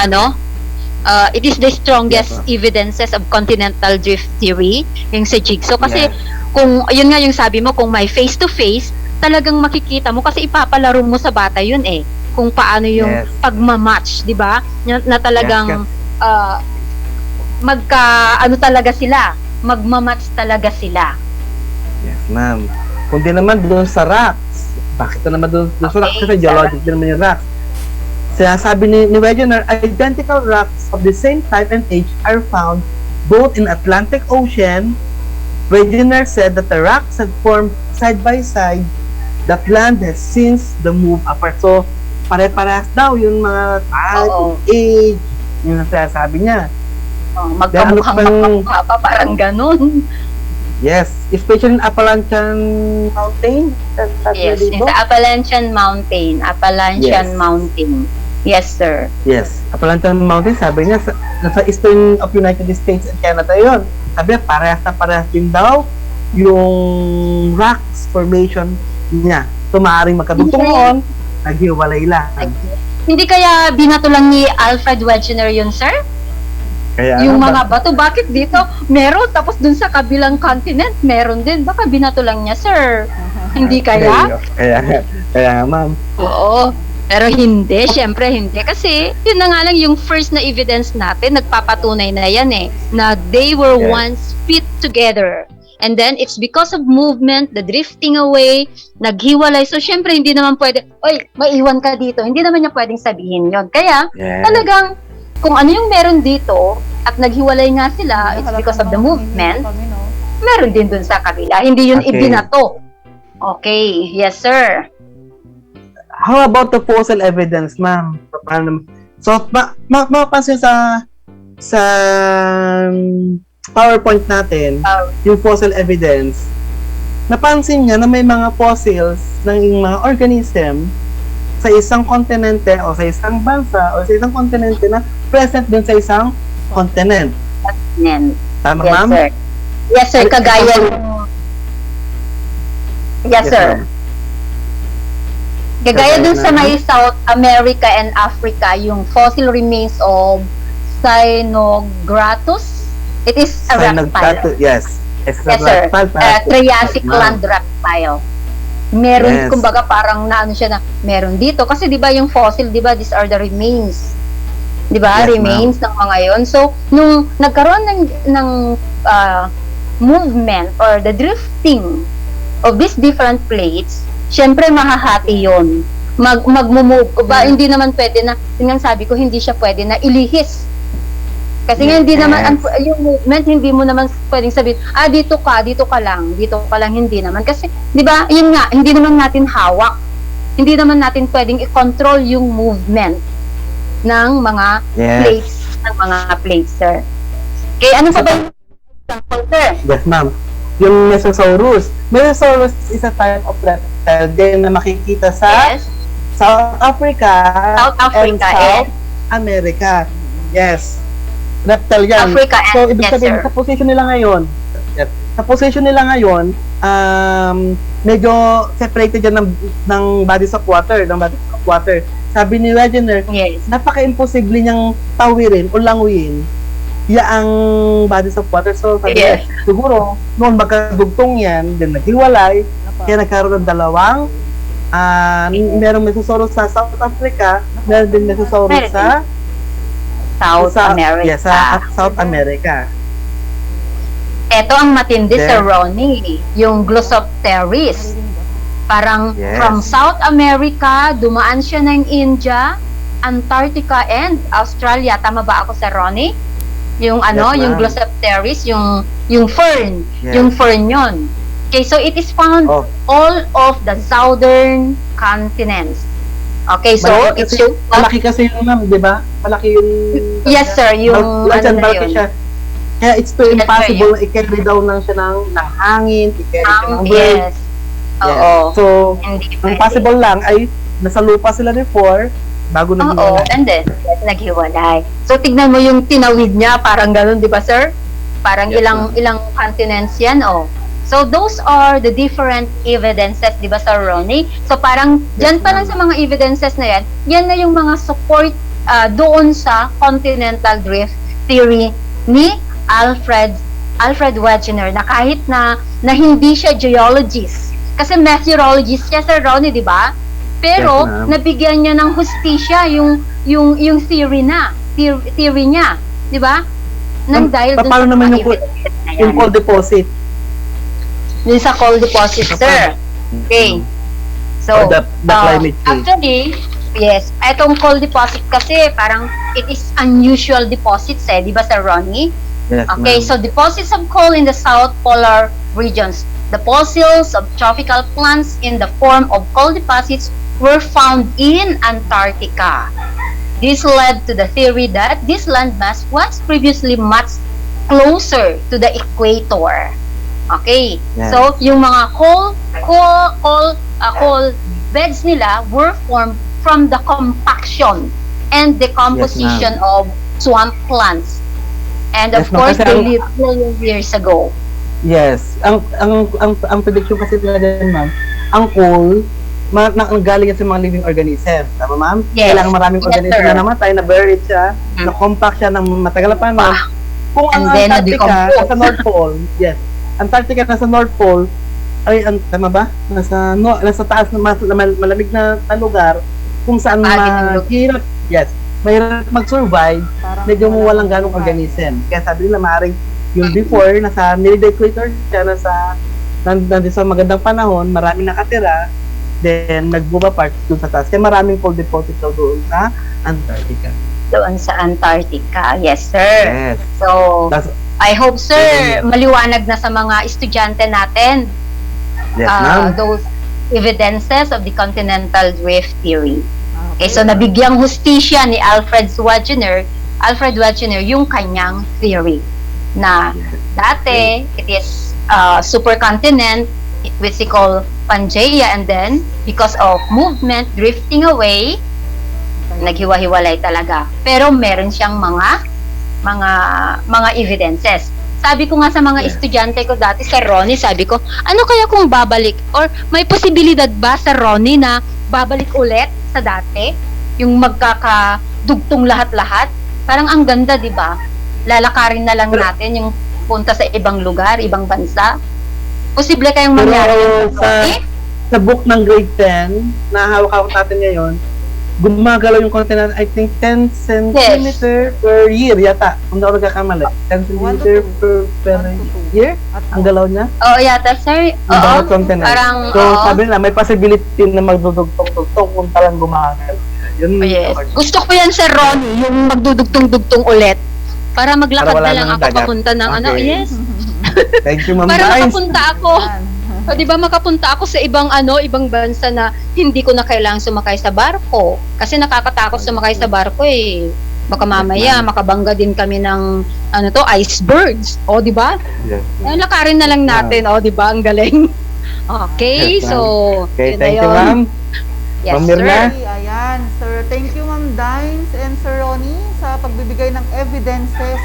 it is the strongest evidences of continental drift theory, yung sa jigsaw. Kasi kung, yun nga yung sabi mo, kung may face-to-face, talagang makikita mo kasi ipapalaro mo sa bata yun kung paano yung Yes. pagmamatch, di ba? Na talagang Yes, ano talaga sila, magmamatch talaga sila. Yes, ma'am. Kundi naman doon sa rocks. Bakit na naman doon sa rocks? Kasi geologic din naman yung rocks. Sinasabi ni Wegener, identical rocks of the same type and age are found both in Atlantic Ocean. Wegener said that the rocks had formed side by side, that land has since the move apart. So, pare-parehas daw yung mga type, Oo. age, yung sinasabi niya. Magkamukhang pa, parang ganun. Yes, especially in Appalachian Mountain. Yes, in the Appalachian Mountain. Yes. Mountain. Yes, sir. Yes, Appalachian Mountain, sabi niya, nasa eastern of United States and Canada yon. Sabi niya, parehas din daw yung rocks formation niya. So, maaaring magkadugtong noon, naghiwalay lang. Hindi kaya binato lang ni Alfred Wegener yun, sir? Kaya, Yung mga bato, bakit dito meron, tapos dun sa kabilang continent meron din? Baka binato lang niya, sir. Hindi kaya? Kaya nga, ma'am. Oo. Pero hindi, syempre hindi. Kasi yun na nga lang yung first na evidence natin, nagpapatunay na yan na they were Yes. once fit together. And then, it's because of movement, the drifting away, naghiwalay. So, syempre, hindi naman pwede, oy, maiwan ka dito. Hindi naman niya pwedeng sabihin yon. Kaya, Yes. talagang, kung ano yung meron dito, at naghiwalay nga sila, it's because of the movement, meron din dun sa kabila. Hindi yun Okay. ibinato. Okay, yes, sir. How about the fossil evidence, ma'am? So, mapapansin sa PowerPoint natin, yung fossil evidence, napansin niya na may mga fossils ng mga organism sa isang kontinente o sa isang bansa o sa isang kontinente na present din sa isang continent. Tama, Yes, ma'am? sir. Yes, sir. Kagaya Yes, sir. Kagaya dun sa may South America and Africa, yung fossil remains of Cyanogratus. It is a reptile. Yes. It's a Yes, sir. reptile. Triassic Ma'am. land reptile. Meron, Yes. kumbaga parang naano siya na, meron dito. Kasi di ba yung fossil, di ba, these are the remains. Di ba? Yes, Remains ng mga yon. So, nung nagkaroon ng movement or the drifting of these different plates, syempre mahahati yon. Mag-move. Ba, hindi naman pwede na, yun nga sabi ko, hindi siya pwede na ilihis. Kasi nga hindi naman, yung movement, hindi mo naman pwedeng sabihin, dito ka lang, hindi naman. Kasi, di ba, yun nga, hindi naman natin hawak. Hindi naman natin pwedeng i-control yung movement ng mga plates, sir. Okay, ano pa ba yung example, sir? Yes, ma'am. Yung Mesosaurus. Mesosaurus is a type of reptile din na makikita sa South Africa and South America. Yes. Reptile yan. Africa So, and- ibig yes, sabihin, sir. sa position nila ngayon, medyo separated yan ng bodies of water, Sabi ni Wegener, napaka-imposible niyang tawirin o languyin ang bodies of water. So, sabi niya, siguro, noon magkadugtong yan, then naghiwalay, kaya nagkaroon ng dalawang, merong Mesosaurus sa South Africa, meron din Mesosaurus sa South America. Yes, sa South America. Ito ang matindi, Then- Sir Ronnie, yung Glossopteris. Parang Yes. from South America, dumaan siya ng India, Antarctica, and Australia. Tama ba ako, Sir Ronnie? Yung ano, Yes, yung ma'am. Glossopteris, yung fern. Yes. Yung fern yun. Okay, so it is found all of the southern continents. Okay, so it's yung... Malaki kasi yun, ma'am, di ba? Malaki yung... Yes, sir, yung ano na malaki yun. siya. Kaya it's too Yes, sir, impossible na i-carry down lang siya ng hangin, i-carry siya ng bird. Yes. Oo. So, Hindi ang pwede. possible lang ay nasa lupa sila before bago Oo, naghiwalay. and then, naghiwalay. So, tignan mo yung tinawid niya, parang ganun, di ba, sir? Parang Yes, ilang continents yan, So, those are the different evidences, di ba, Sir Ronnie? So, parang, dyan pa lang sa mga evidences na yan na yung mga support doon sa continental drift theory ni Alfred Wegener, na kahit na hindi siya geologist, kasi meteorologist siya, Sir Ronnie, di ba? Pero Yes, ma'am. nabigyan niya ng hustisya yung theory niya, 'di ba? Nang dahil dun Paano sa naman mga yung, evidence na yung yan. call deposit? Dun sa call deposit, sir. Okay. So, Or the climate change. actually, yes, etong call deposit kasi parang it is unusual deposits di ba, Sir Ronnie? Yes, Okay, ma'am. so deposits of coal in the South Polar regions. The fossils of tropical plants in the form of coal deposits were found in Antarctica. This led to the theory that this landmass was previously much closer to the equator. Okay, Yes. so yung mga coal beds nila were formed from the compaction and decomposition of swamp plants. And of Yes, ma'am, course, kasi they ang- lived million years ago. Yes. Ang prediction kasi nila dyan, ma'am, ang coal, galing yan sa mga living organism. Tama, ma'am? Yes. Kailangan maraming Yes, organism sir. na namatay, na buried siya, na compact siya ng matagal na panahon. Kung ang And then, Antarctica, na-decompose. nasa North Pole, yes. Antarctica nasa North Pole, tama ba? Nasa taas na malamig na lugar, kung saan mahirap, yes, mahirap mag-survive, medyo walang ganong organism. Kaya sabi nila, maaaring yung before, nasa near the equator siya, nandun sa magandang panahon, maraming nakatira, then nag-move apart doon sa taas. Kaya maraming coal deposit daw doon sa Antarctica. Doon sa Antarctica. Yes, sir. Yes. So, That's- I hope, sir, maliwanag na sa mga estudyante natin Yes, ma'am. those evidences of the continental drift theory. Okay, so nabigyang hustisya ni Alfred Wegener yung kanyang theory na dati it is supercontinent which we call Pangaea, and then because of movement drifting away, naghiwa-hiwalay talaga. Pero meron siyang mga evidences. Sabi ko nga sa mga estudyante ko dati sa Ronnie, sabi ko, ano kaya kung babalik? Or may posibilidad ba sa Ronnie na babalik ulit sa dati? Yung magkakadugtong lahat-lahat? Parang ang ganda, di ba? Lalakarin na lang natin yung punta sa ibang lugar, ibang bansa. Posible kayang mangyari yun sa Ronnie? Sa book ng grade 10, na hawak-hawak natin ngayon, gumagalaw yung continent, I think 10 centimeter per year yata. Kung na ako nagkakamali. 10 centimeter per year? Ang galaw niya? Oo, yata, sir. Yung bawat continent. Parang, so, oo. sabi nila, may possibility na magdudugtong-dugtong kung talang gumagalaw. Yun, Yes. Gusto ko yan sa Ronnie, yung magdudugtong-dugtong ulit. Para maglakad Para wala na lang nang ako dagat. papunta ng ano. Okay. Yes. Thank you, Ma'am Para Dice. makapunta ako. O, di ba makapunta ako sa ibang bansa na hindi ko na kailangang sumakay sa barko. Kasi nakakatakot sumakay sa barko eh. Baka mamaya makabangga din kami ng icebergs. O, di ba? Yes. Lakarin na lang natin. O, di ba? Ang galing. Okay, Yes, ma'am. so Okay, yun na thank you, yun. ma'am. Yes, Ma'am sir. Mirna. Ayan, sir. Thank you, Ma'am Dines and Sir Ronnie sa pagbibigay ng evidences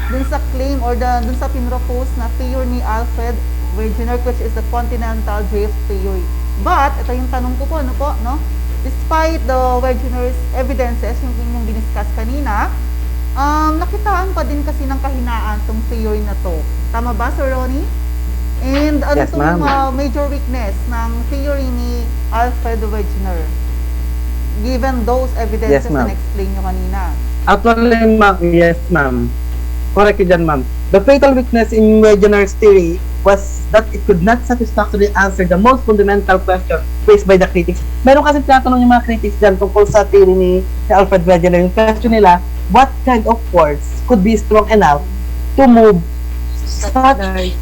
dun sa claim or dun sa pinropose na theory ni Alfred Wegener, which is the continental drift theory. But, ito yung tanong ko po, no? Despite the Wegener's evidences, yung inyong diniscuss kanina, nakitaan pa din kasi ng kahinaan tong theory na to. Tama ba, Sir Ronnie? And ano Yes, tong ma'am. major weakness ng theory ni Alfred Wegener? Given those evidences Yes, ma'am. na explain nyo kanina. Actually, ma'am, yes, ma'am. Correct you dyan, ma'am. The fatal weakness in Wegener's theory was that it could not satisfactorily answer the most fundamental question faced by the critics. Meron kasi tinatanong yung mga critics dyan tungkol sa theory ni Alfred Wegener. Yung question nila, what kind of force could be strong enough to move such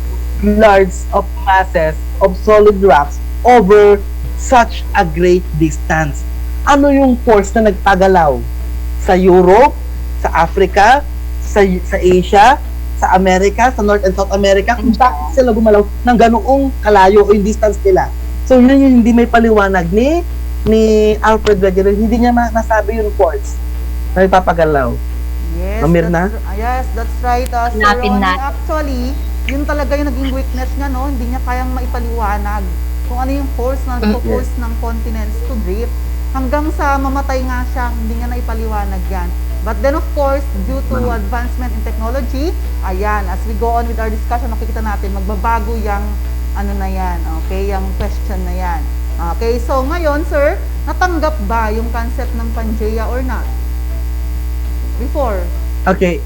large of masses of solid rocks over such a great distance? Ano yung force na nagpagalaw sa Europe, sa Africa, sa Asia, sa America, sa North and South America, kung bakit sila gumalaw ng ganoong kalayo o yung distance nila? So yun yung hindi may paliwanag ni Alfred Wegener, hindi niya masabi yung force na ipapagalaw. Yes, Ma'am Mirna? that's right. Sir Hanapin Ronnie. natin. Actually, yun talaga yung naging weakness niya, no? Hindi niya kayang maipaliwanag kung ano yung force na nagpo-force ng continents to drift. Hanggang sa mamatay nga siya, hindi niya naipaliwanag yan. But then of course, due to advancement in technology, ayan, as we go on with our discussion, makikita natin, magbabago yung ano na yan, okay, yung question na yan. Okay, so ngayon, sir, natanggap ba yung concept ng Pangea or not? Before. Okay.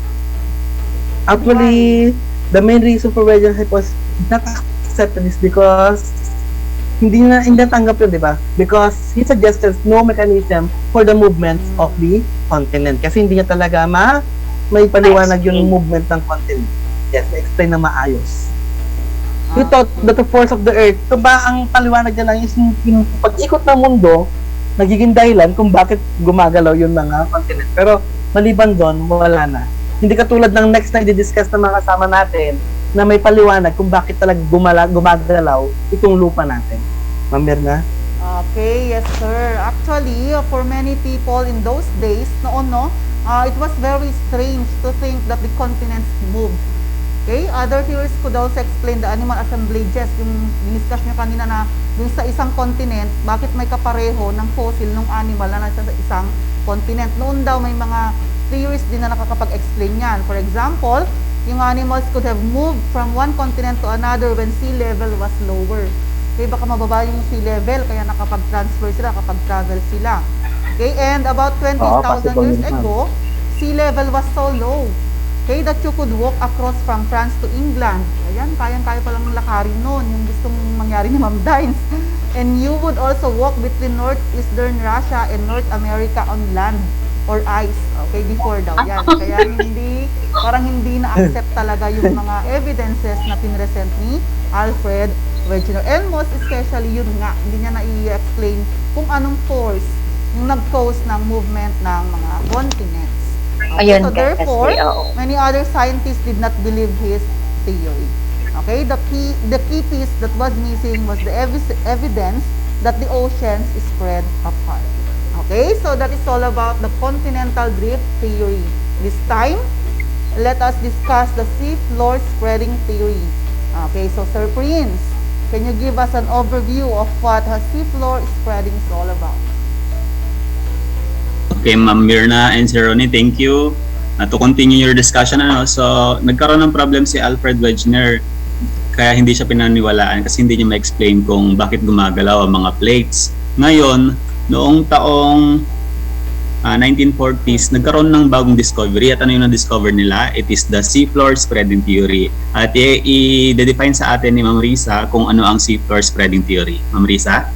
Actually, the main reason for Wedge hypothesis not accepted is because hindi natanggap yun, di ba? Because he suggested no mechanism for the movements of the continent. Kasi hindi niya talaga may paliwanag yung movement ng continent. Yes, explain na maayos. He thought that the force of the earth, ito ba ang paliwanag niya lang is yung pag-ikot ng mundo, nagiging dahilan kung bakit gumagalaw yung mga continent. Pero maliban doon, wala na. Hindi katulad ng next na i-discuss ng mga kasama natin na may paliwanag kung bakit talaga gumagalaw itong lupa natin. Ma'am Mirna? Okay, yes sir. Actually, for many people in those days, it was very strange to think that the continents moved. Okay, other theories could also explain the animal assemblages, yung diniscuss nyo kanina na dun sa isang continent, bakit may kapareho ng fossil ng animal na nasa isang continent. Noon daw may mga theories din na nakakapag-explain yan. For example, yung animals could have moved from one continent to another when sea level was lower. Okay, baka mababa yung sea level, kaya nakapag-transfer sila, kapag-travel sila. Okay, and about 20,000 years ago, sea level was so low, okay, that you could walk across from France to England. Ayan, kayang-kaya palang lakarin noon, yung gustong mangyari ni Ma'am Dines. And you would also walk between northeastern Russia and North America on land or ice. Okay, before daw yan. Kaya parang hindi na-accept talaga yung mga evidences na pinresent ni Alfred Wegener. And most especially, yun nga, hindi niya na-i-explain kung anong force yung nag-cause ng movement ng mga continents. Okay, so therefore, many other scientists did not believe his theory. Okay, the key piece that was missing was the evidence that the oceans spread apart. Okay, so that is all about the continental drift theory. This time, let us discuss the sea floor spreading theory. Okay, so Sir Prince, can you give us an overview of what sea floor spreading is all about? Okay, Ma'am Mirna and Sir Ronnie, thank you. To continue your discussion, so nagkaroon ng problem si Alfred Wegener, kaya hindi siya pinaniwalaan kasi hindi niya ma-explain kung bakit gumagalaw ang mga plates. Ngayon, noong taong 1940s, nagkaroon ng bagong discovery. At ano yung na-discover nila? It is the seafloor spreading theory. At i-define sa atin ni Ma'am Risa kung ano ang seafloor spreading theory. Ma'am Risa?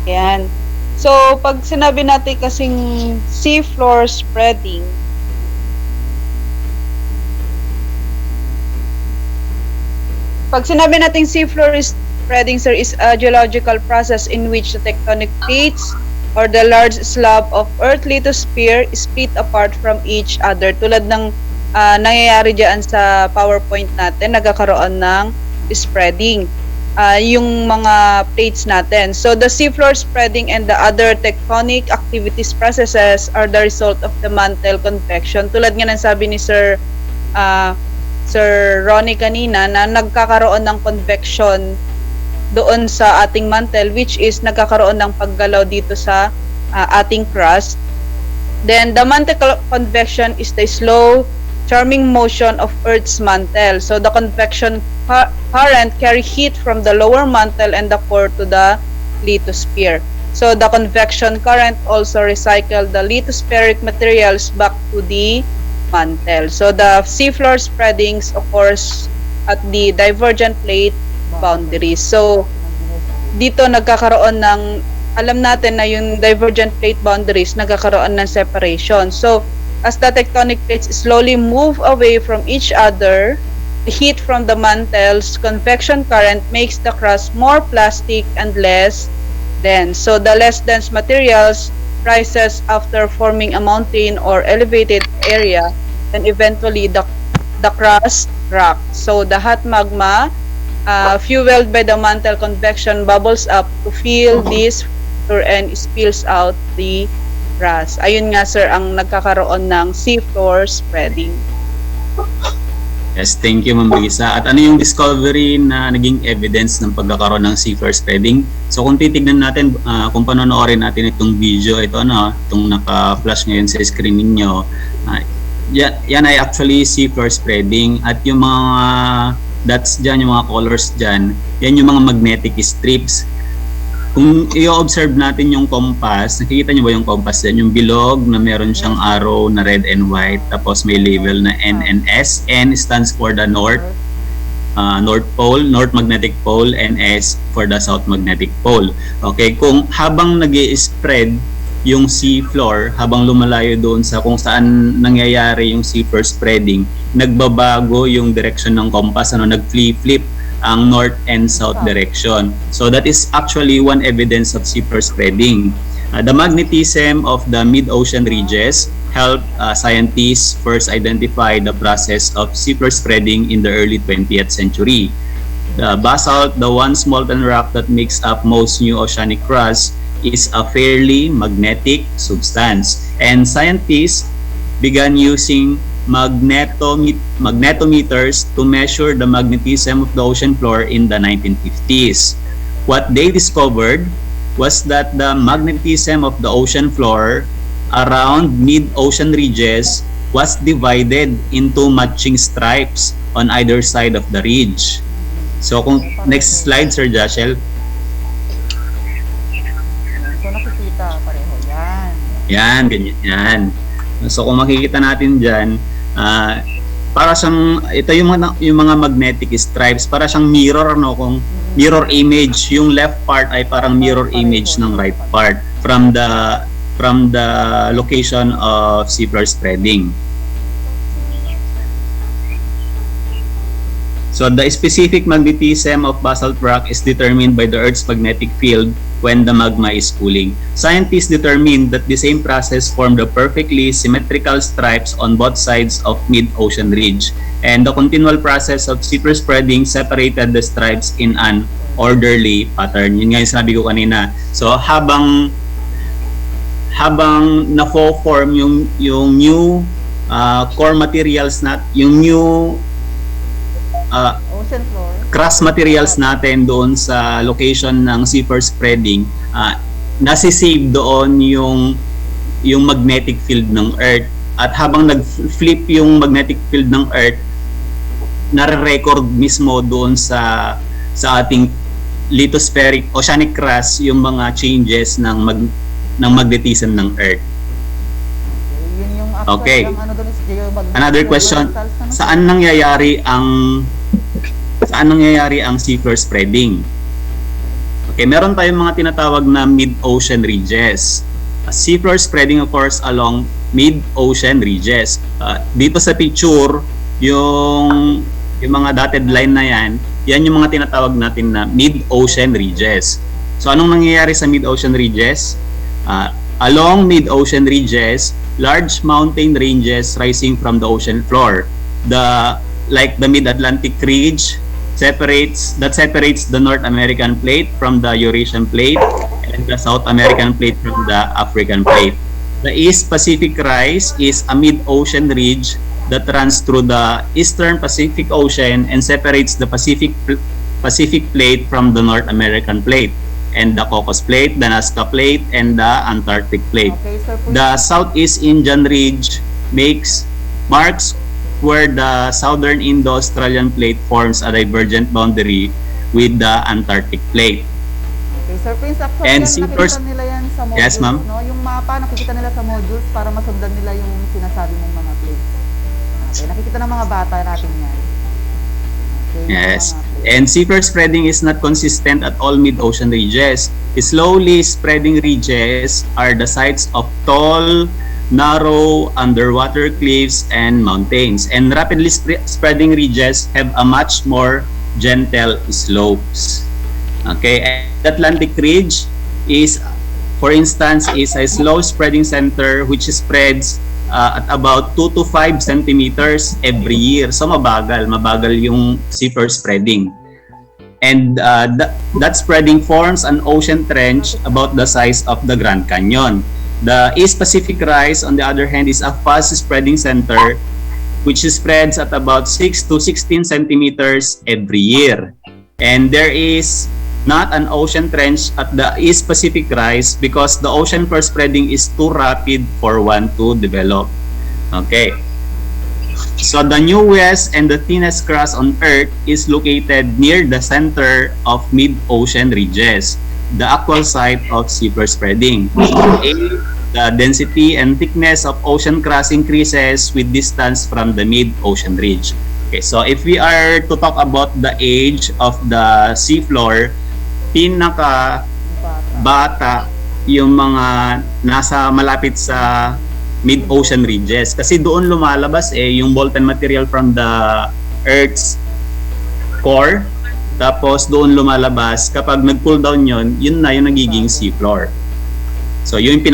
Yan. So, pag sinabi natin kasing seafloor spreading, pag sinabi natin seafloor spreading, sir, is a geological process in which the tectonic plates or the large slab of earth lithosphere is split apart from each other. Tulad ng nangyayari dyan sa PowerPoint natin, nagkakaroon ng spreading. Yung mga plates natin. So the seafloor spreading and the other tectonic activities processes are the result of the mantle convection. Tulad nga ng sabi ni Sir Ronnie kanina na nagkakaroon ng convection doon sa ating mantle, which is nagkakaroon ng paggalaw dito sa ating crust. Then the mantle convection is the slow charming motion of Earth's mantle. So the convection current carry heat from the lower mantle and the core to the lithosphere. So the convection current also recycle the lithospheric materials back to the mantle. So the seafloor spreadings occurs at the divergent plate boundaries. So dito nagkakaroon ng, alam natin na yung divergent plate boundaries nagkakaroon ng separation. So as the tectonic plates slowly move away from each other, the heat from the mantle's convection current makes the crust more plastic and less dense. So the less dense materials rises after forming a mountain or elevated area, and eventually the crust cracks. So the hot magma, fueled by the mantle convection, bubbles up to fill this and spills out the crust. Ayun nga sir ang nagkakaroon ng seafloor spreading. Yes, thank you, Ma'am Risa. At ano yung discovery na naging evidence ng pagkakaroon ng seafloor spreading? So kung titignan natin, kung panonoorin natin itong video, itong naka-flash ngayon sa screen ninyo, yan ay actually seafloor spreading. At yung mga dots dyan, yung mga colors dyan, yan yung mga magnetic strips. Kung i-observe natin yung compass, nakikita nyo ba yung compass dyan? Yung bilog na meron siyang arrow na red and white, tapos may label na N and S. N stands for the North Pole, North Magnetic Pole, and S for the South Magnetic Pole. Okay, kung habang nag-i-spread yung seafloor, habang lumalayo doon sa kung saan nangyayari yung seafloor spreading, nagbabago yung direction ng compass, nag-flip ang north and south direction. So that is actually one evidence of seafloor spreading. The magnetism of the mid-ocean ridges helped scientists first identify the process of seafloor spreading in the early 20th century. The basalt, the once molten rock that makes up most new oceanic crust, is a fairly magnetic substance, and scientists began using magnetometers to measure the magnetism of the ocean floor in the 1950s. What they discovered was that the magnetism of the ocean floor around mid-ocean ridges was divided into matching stripes on either side of the ridge. So kung next slide, Sir Joshel. So nakikita pareho yan. Yan, ganyan yan. So kung makikita natin dyan, para siyang, ito yung mga magnetic stripes, para siyang mirror, kung mirror image, yung left part ay parang mirror image ng right part from the location of seafloor spreading. So the specific magnetism of basalt rock is determined by the Earth's magnetic field when the magma is cooling. Scientists determined that the same process formed the perfectly symmetrical stripes on both sides of mid-ocean ridge, and the continual process of seafloor spreading separated the stripes in an orderly pattern. Yun nga yung sabi ko kanina. So habang na-form yung new core materials yung new Ocean floor. crust materials natin doon sa location ng seafloor spreading, nasi-save doon yung magnetic field ng Earth. At habang nag-flip yung magnetic field ng Earth, nare-record mismo doon sa ating lithospheric oceanic crust yung mga changes ng magnetism ng Earth. Okay. Another question, saan nangyayari ang seafloor spreading? Okay, meron tayong mga tinatawag na mid-ocean ridges. Seafloor spreading occurs along mid-ocean ridges. Dito sa picture, yung mga dotted line na yan yung mga tinatawag natin na mid-ocean ridges. So anong nangyayari sa mid-ocean ridges? Along mid-ocean ridges, large mountain ranges rising from the ocean floor. Like the Mid-Atlantic Ridge separates the North American plate from the Eurasian plate, and the South American plate from the African plate. The East Pacific Rise is a mid-ocean ridge that runs through the Eastern Pacific Ocean and separates the Pacific plate from the North American plate, and the Cocos Plate, the Nazca Plate, and the Antarctic Plate. Okay, sir, The Southeast Indian Ridge marks where the Southern Indo-Australian Plate forms a divergent boundary with the Antarctic Plate. Okay, Sir Prince, actually And nakikita nila yan sa modules. Yes, ma'am. No? Yung mapa, nakikita nila sa modules para masundan nila yung sinasabi mong mga plates. Okay, nakikita ng mga bata natin yan. Okay, Yes. And seafloor spreading is not consistent at all mid-ocean ridges. Slowly spreading ridges are the sites of tall, narrow, underwater cliffs and mountains. And rapidly spreading ridges have a much more gentle slopes. Okay, and the Atlantic Ridge is, for instance, is a slow spreading center which spreads at about 2 to 5 centimeters every year. So mabagal yung seafloor spreading. And that spreading forms an ocean trench about the size of the Grand Canyon. The East Pacific Rise, on the other hand, is a fast spreading center which spreads at about 6 to 16 centimeters every year. And there is not an ocean trench at the East Pacific rise because the ocean floor spreading is too rapid for one to develop. Okay. So the newest and the thinnest crust on Earth is located near the center of mid-ocean ridges, the actual site of seafloor spreading. The density and thickness of ocean crust increases with distance from the mid-ocean ridge. Okay, so if we are to talk about the age of the seafloor, pinaka bata yung mga nasa malapit sa mid-ocean ridges kasi doon lumalabas yung molten material from the Earth's core, tapos doon lumalabas kapag nag-cool down yun na yung nagiging seafloor. So yun yung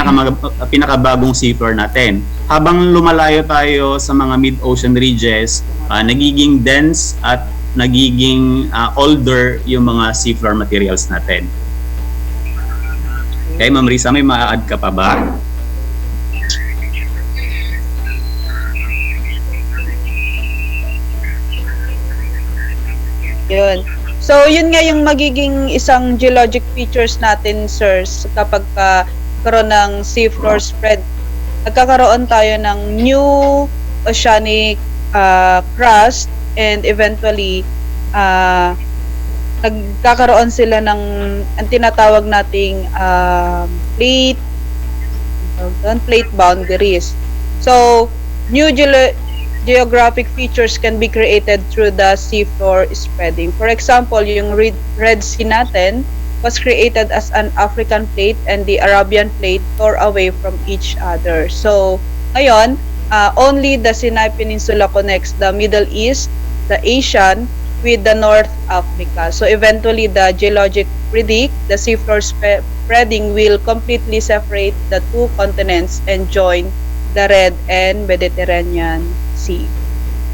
pinakabagong seafloor natin. Habang lumalayo tayo sa mga mid-ocean ridges, nagiging dense at nagiging older yung mga seafloor materials natin. Okay, Ma'am Risa, may ma-add ka pa ba? Yun. So, yun nga yung magiging isang geologic features natin, sirs, kapag karoon ng seafloor spread. Nagkakaroon tayo ng new oceanic crust and eventually nagkakaroon sila ng ang tinatawag nating plate boundaries. So, new geographic features can be created through the seafloor spreading. For example, yung Red Sea natin was created as an African plate and the Arabian plate tore away from each other. So, ngayon, only the Sinai Peninsula connects the Middle East, the Asian, with the North Africa. So, eventually, the geologic predict the seafloor spreading will completely separate the two continents and join the Red and Mediterranean Sea.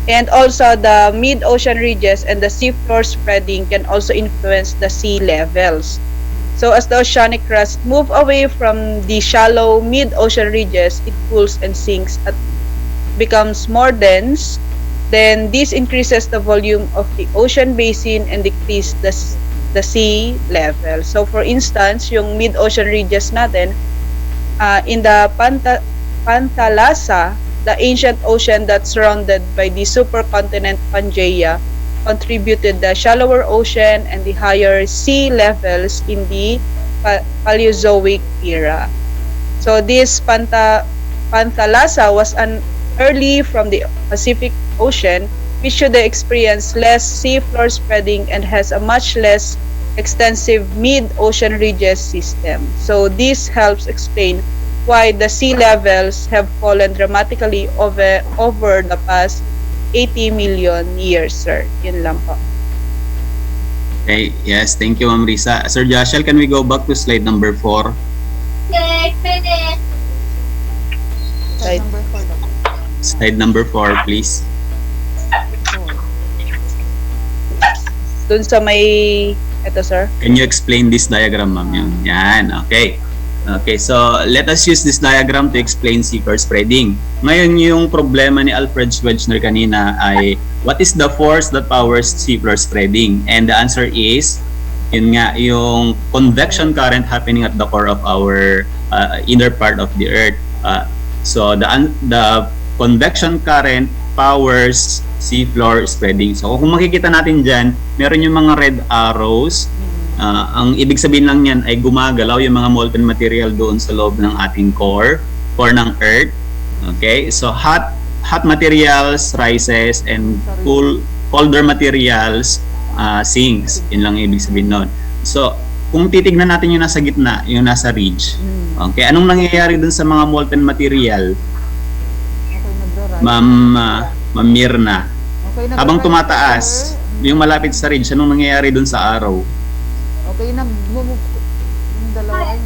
And also the mid-ocean ridges and the seafloor spreading can also influence the sea levels. So as the oceanic crust move away from the shallow mid-ocean ridges, it cools and sinks and becomes more dense. Then this increases the volume of the ocean basin and decreases the sea level. So for instance, yung mid-ocean ridges natin, in the Panthalassa, the ancient ocean that's surrounded by the supercontinent Pangaea, contributed the shallower ocean and the higher sea levels in the Paleozoic era. So this Panthalassa was an early from the Pacific Ocean, which should experience less seafloor spreading and has a much less extensive mid-ocean ridges system. So this helps explain why the sea levels have fallen dramatically over the past 80 million years, sir. Yun lang po. Okay, yes, thank you, Ma'am Risa. Sir Joshua, can we go back to slide number 4? Slide number 4, please. Dun sa may, ito, sir. Can you explain this diagram, ma'am? Yan, okay. Okay, so let us use this diagram to explain seafloor spreading. Ngayon, yung problema ni Alfred Schwetzner kanina ay, what is the force that powers seafloor spreading? And the answer is, yun nga, yung convection current happening at the core of our inner part of the Earth. So the convection current powers seafloor spreading. So kung makikita natin dyan, meron yung mga red arrows. Ang ibig sabihin lang yan ay gumagalaw yung mga molten material doon sa loob ng ating core ng Earth. Okay? So hot materials rises and colder materials sinks. Yun lang ibig sabihin nun. So kung titignan natin yung nasa gitna, yung nasa ridge. Okay, anong nangyayari doon sa mga molten material? Ma'am Mirna. Habang tumataas, yung malapit sa ridge, anong nangyayari doon sa arrow? Okay, nag-move yung dalawang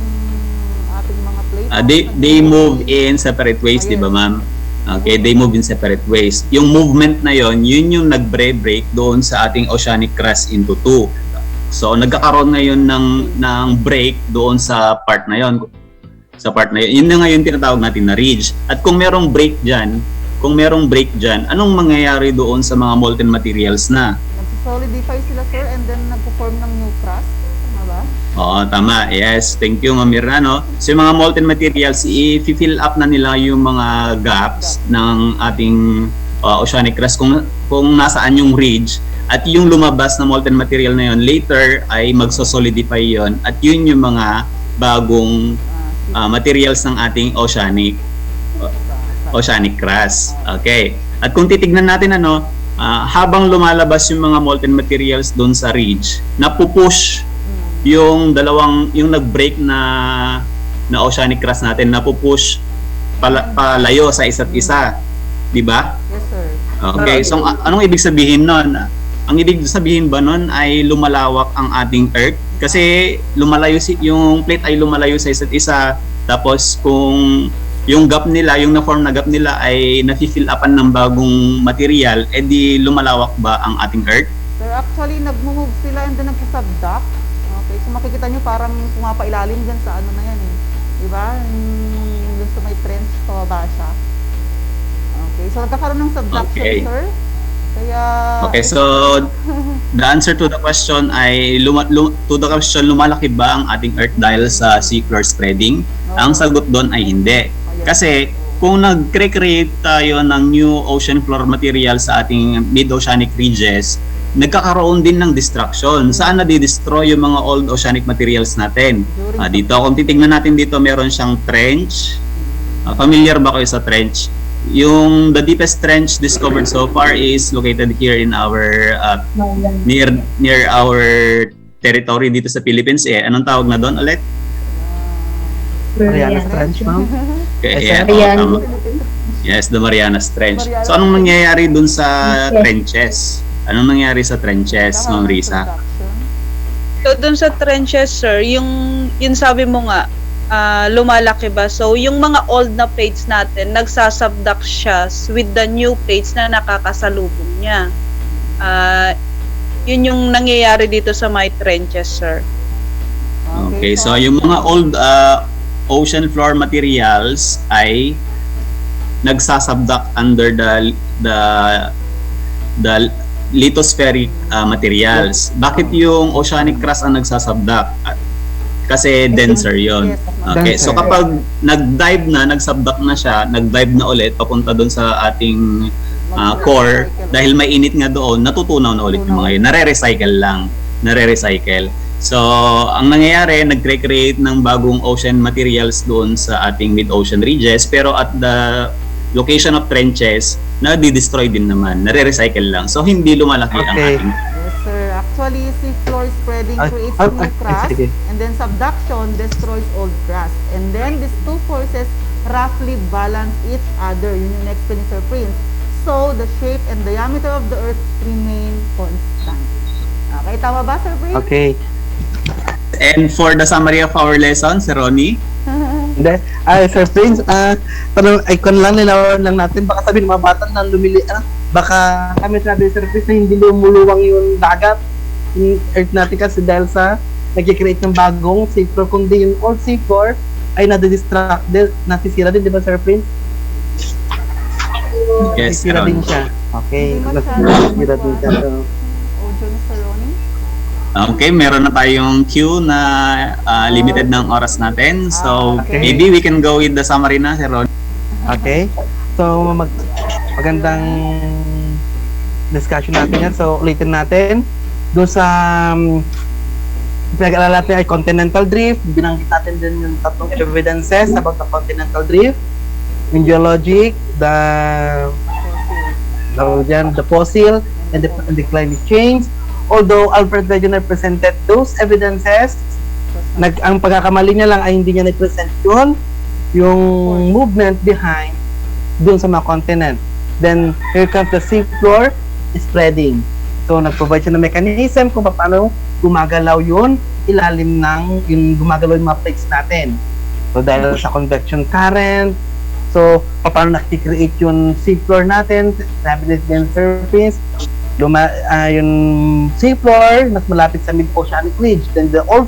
ating mga plate. They move in separate ways, di ba, ma'am? Okay, they move in separate ways. Yung movement na yon, yun yung nag-break doon sa ating oceanic crust into two. So, nagkakaroon ngayon ng break doon sa part na yon. Yun na ngayon tinatawag natin na ridge. At kung merong break dyan, kung merong break dyan, anong mangyayari doon sa mga molten materials na? Nag-solidify sila, sir, and then nagpo-form ng new crust. Tama ba? Oo, tama. Yes, thank you, Ma'am Mirna, no? So, yung mga molten materials, i-fill up na nila yung mga gaps ng ating oceanic crust kung nasaan yung ridge. At yung lumabas na molten material na yun, later ay magso-solidify yon. At yun yung mga bagong materials ng ating oceanic crust. Okay. At kung titignan natin habang lumalabas yung mga molten materials doon sa ridge, napupush yung nag-break na oceanic crust natin, napupush palayo sa isa't isa. Di ba? Yes, sir. Okay. So, anong ibig sabihin nun? Ang ibig sabihin ba nun ay lumalawak ang ating Earth? Kasi yung plate ay lumalayo sa isa't isa. Tapos kung yung gap nila, yung na-form na gap nila ay nafi-fill upan ng bagong material, edi lumalawak ba ang ating Earth? Sir, actually, nag-move sila and then nag-subduct. Okay, so makikita nyo parang pumapailalim dyan sa ano na yan eh. Diba? Doon sa may trench, pababa siya. Okay, so nagkakaroon ng subduction, sir. Kaya... Okay, so the answer to the question ay lumalaki ba ang ating Earth dahil sa seafloor spreading? Ang sagot doon ay hindi. Kasi kung nag-create tayo ng new ocean floor material sa ating mid-oceanic ridges, nagkakaroon din ng destruction. Saan nadi-destroy yung mga old oceanic materials natin? Dito, kung titignan natin dito, meron siyang trench. Familiar ba kayo sa trench? The deepest trench discovered so far is located here in our near our territory dito sa Philippines. Anong tawag na doon ulit? Marianas Trench, ma'am. Okay, tama. Yes, the Marianas Trench. So anong nangyayari doon sa trenches? Anong nangyayari sa trenches, Ma'am Risa? So doon sa trenches, sir, yung sabi mo nga, lumalaki ba? So, yung mga old na plates natin, nagsasubduct siya with the new plates na nakakasalubong niya. Yun yung nangyayari dito sa my trenches, sir. Okay, so yung mga old ocean floor materials ay nagsasubduct under the lithospheric materials. Bakit yung oceanic crust ang nagsasubduct? Kasi denser yon. Okay, so kapag nag-dive na, nag-subduct na siya, nag-dive na ulit, papunta doon sa ating core, dahil may init nga doon, natutunaw na ulit yung mga yun. Nare-recycle. So, ang nangyayari, nag-create ng bagong ocean materials doon sa ating mid-ocean ridges, pero at the location of trenches, na-destroy din naman, nare-recycle lang. So, hindi lumalaki ang ating... Sir, actually, seafloor spreading creates new crust, and then subduction destroys old crust. And then these two forces roughly balance each other. Yun yung next ni Sir Prince. So, the shape and diameter of the Earth remain constant. Okay, tama ba, Sir Prince? Okay. And for the summary of our lesson, Sir Ronnie? Hindi. Sir Prince, icon lang, nilawan lang natin. Baka sabihin mga bata na baka kami sabi Sir Prince na hindi lumuluwang yung dagat, yung Earth natin kasi dahil sa nag-create ng bagong seafloor, kundi yung old seafloor ay nadidistract din, nasisira din, di ba Sir Prince? Yes, nasisira din siya. Okay, nasisira din siya. Okay, meron na tayong cue na limited ng oras natin. So, maybe we can go with the summary na, Sir Ron. Okay. So, magandang discussion natin yan. So, ulitin natin. Doon sa pinag-alala natin ay continental drift. Binanggit natin din yung tatlong evidences about the continental drift. Yung geologic, the fossil, and the climate change. Although Alfred Wegener presented those evidences, ang pagkakamali niya lang ay hindi niya na-present yung movement behind dun sa mga continent. Then, here comes the seafloor spreading. So, nag-provide siya ng mechanism kung paano gumagalaw yun, ilalim ng yung gumagalaw yung mga plates natin. So, dahil sa convection current, so, paano nakikreate yung seafloor natin, sabi din surface, yung seafloor, mas malapit sa mid-oceanic ridge. Then, the old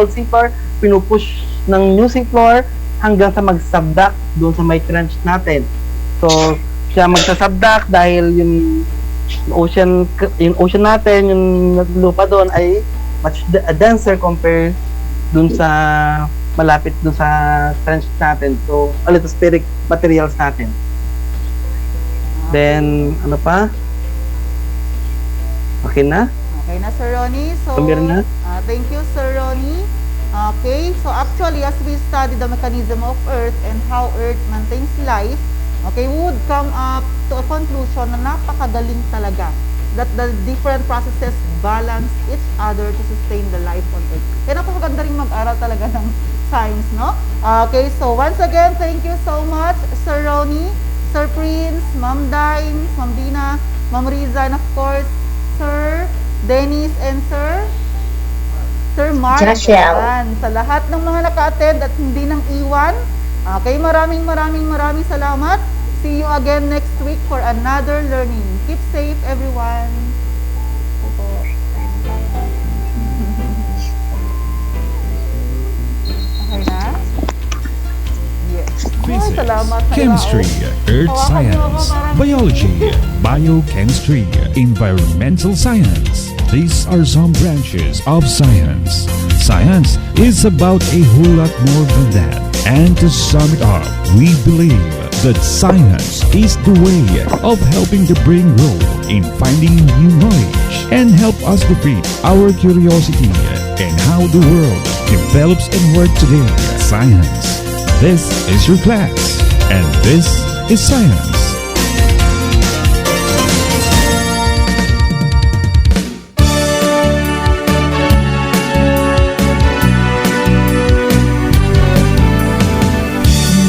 seafloor, pinupush ng new seafloor hanggang sa mag-subduct doon sa may trench natin. So, siya magsasubduct dahil yung ocean natin, yung lupa doon ay much denser compared dun sa malapit dun sa trench natin. So, lithospheric materials natin. Then, ano pa? Okay na? Okay na, Sir Ronnie. So, Clear na? thank you, Sir Ronnie. Okay, so actually, as we study the mechanism of Earth and how Earth maintains life, okay, we would come up to a conclusion na napakagaling talaga that the different processes balance each other to sustain the life on Earth. Kaya napakaganda rin mag-aral talaga ng science, no? Okay, so once again, thank you so much, Sir Ronnie, Sir Prince, Ma'am Dines, Ma'am Dina, Ma'am Riza, and of course, Sir Dennis and Sir Mark. Ayan, sa lahat ng mga naka-attend at hindi nang iwan. Okay, maraming salamat. See you again next week for another learning. Keep safe, everyone. Okay na? Yes. Physics, Salamat sa chemistry, earth science, biology, biochemistry, environmental science. These are some branches of science. Science is about a whole lot more than that. And to sum it up, we believe that science is the way of helping the brain grow in finding new knowledge and help us defeat our curiosity in how the world develops and works today. Science. This is your class, and this is science.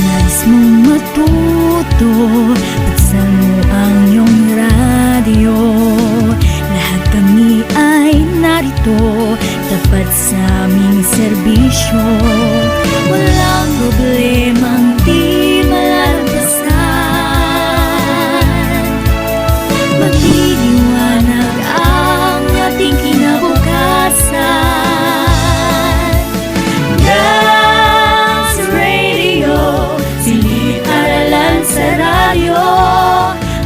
Nais mong matuto, buksan mo ang iyong radyo. Lahat kami ay narito, tapat sa aming serbisyo. Walang problemang di malalampasan. Magliliwanag ang ating kinabukasan. Dance Radio, silid-aralan sa radyo.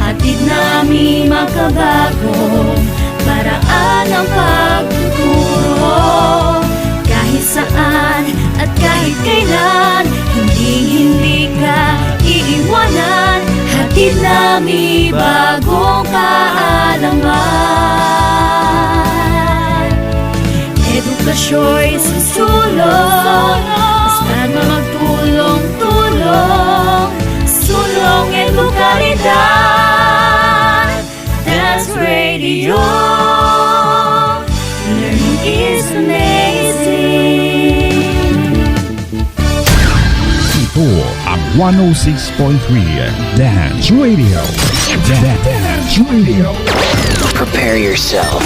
Hatid namin makabagong paraan ng pagtuturo. Kahit saan at kahit kailan, hindi ka iiwanan. Hatid namin bagong kaalaman. Edukasyo'y susulong, basta't magtulong-tulong. Sulong edukalidad, Dance Radio. Learning is amazing. Ito ang 106.3 Dance Radio. Dance Radio. Prepare yourself.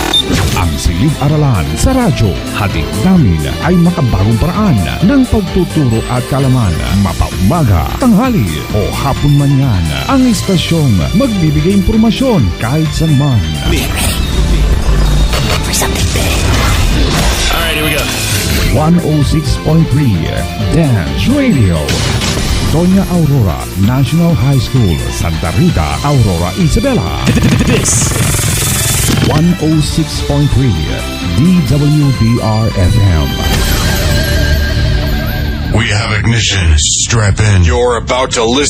Ang silid-aralan sa radyo, hatid namin ay makabagong paraan ng pagtuturo at kalaman. Mapaumaga, tanghali o hapon man yan, ang istasyong magbibigay impormasyon kahit saan man. Alright, here we go. 106.3 Dance Radio. Doña Aurora National High School, Santa Rita, Aurora, Isabela. This 106.3 DWDR-FM. We have ignition. Strap in. You're about to listen.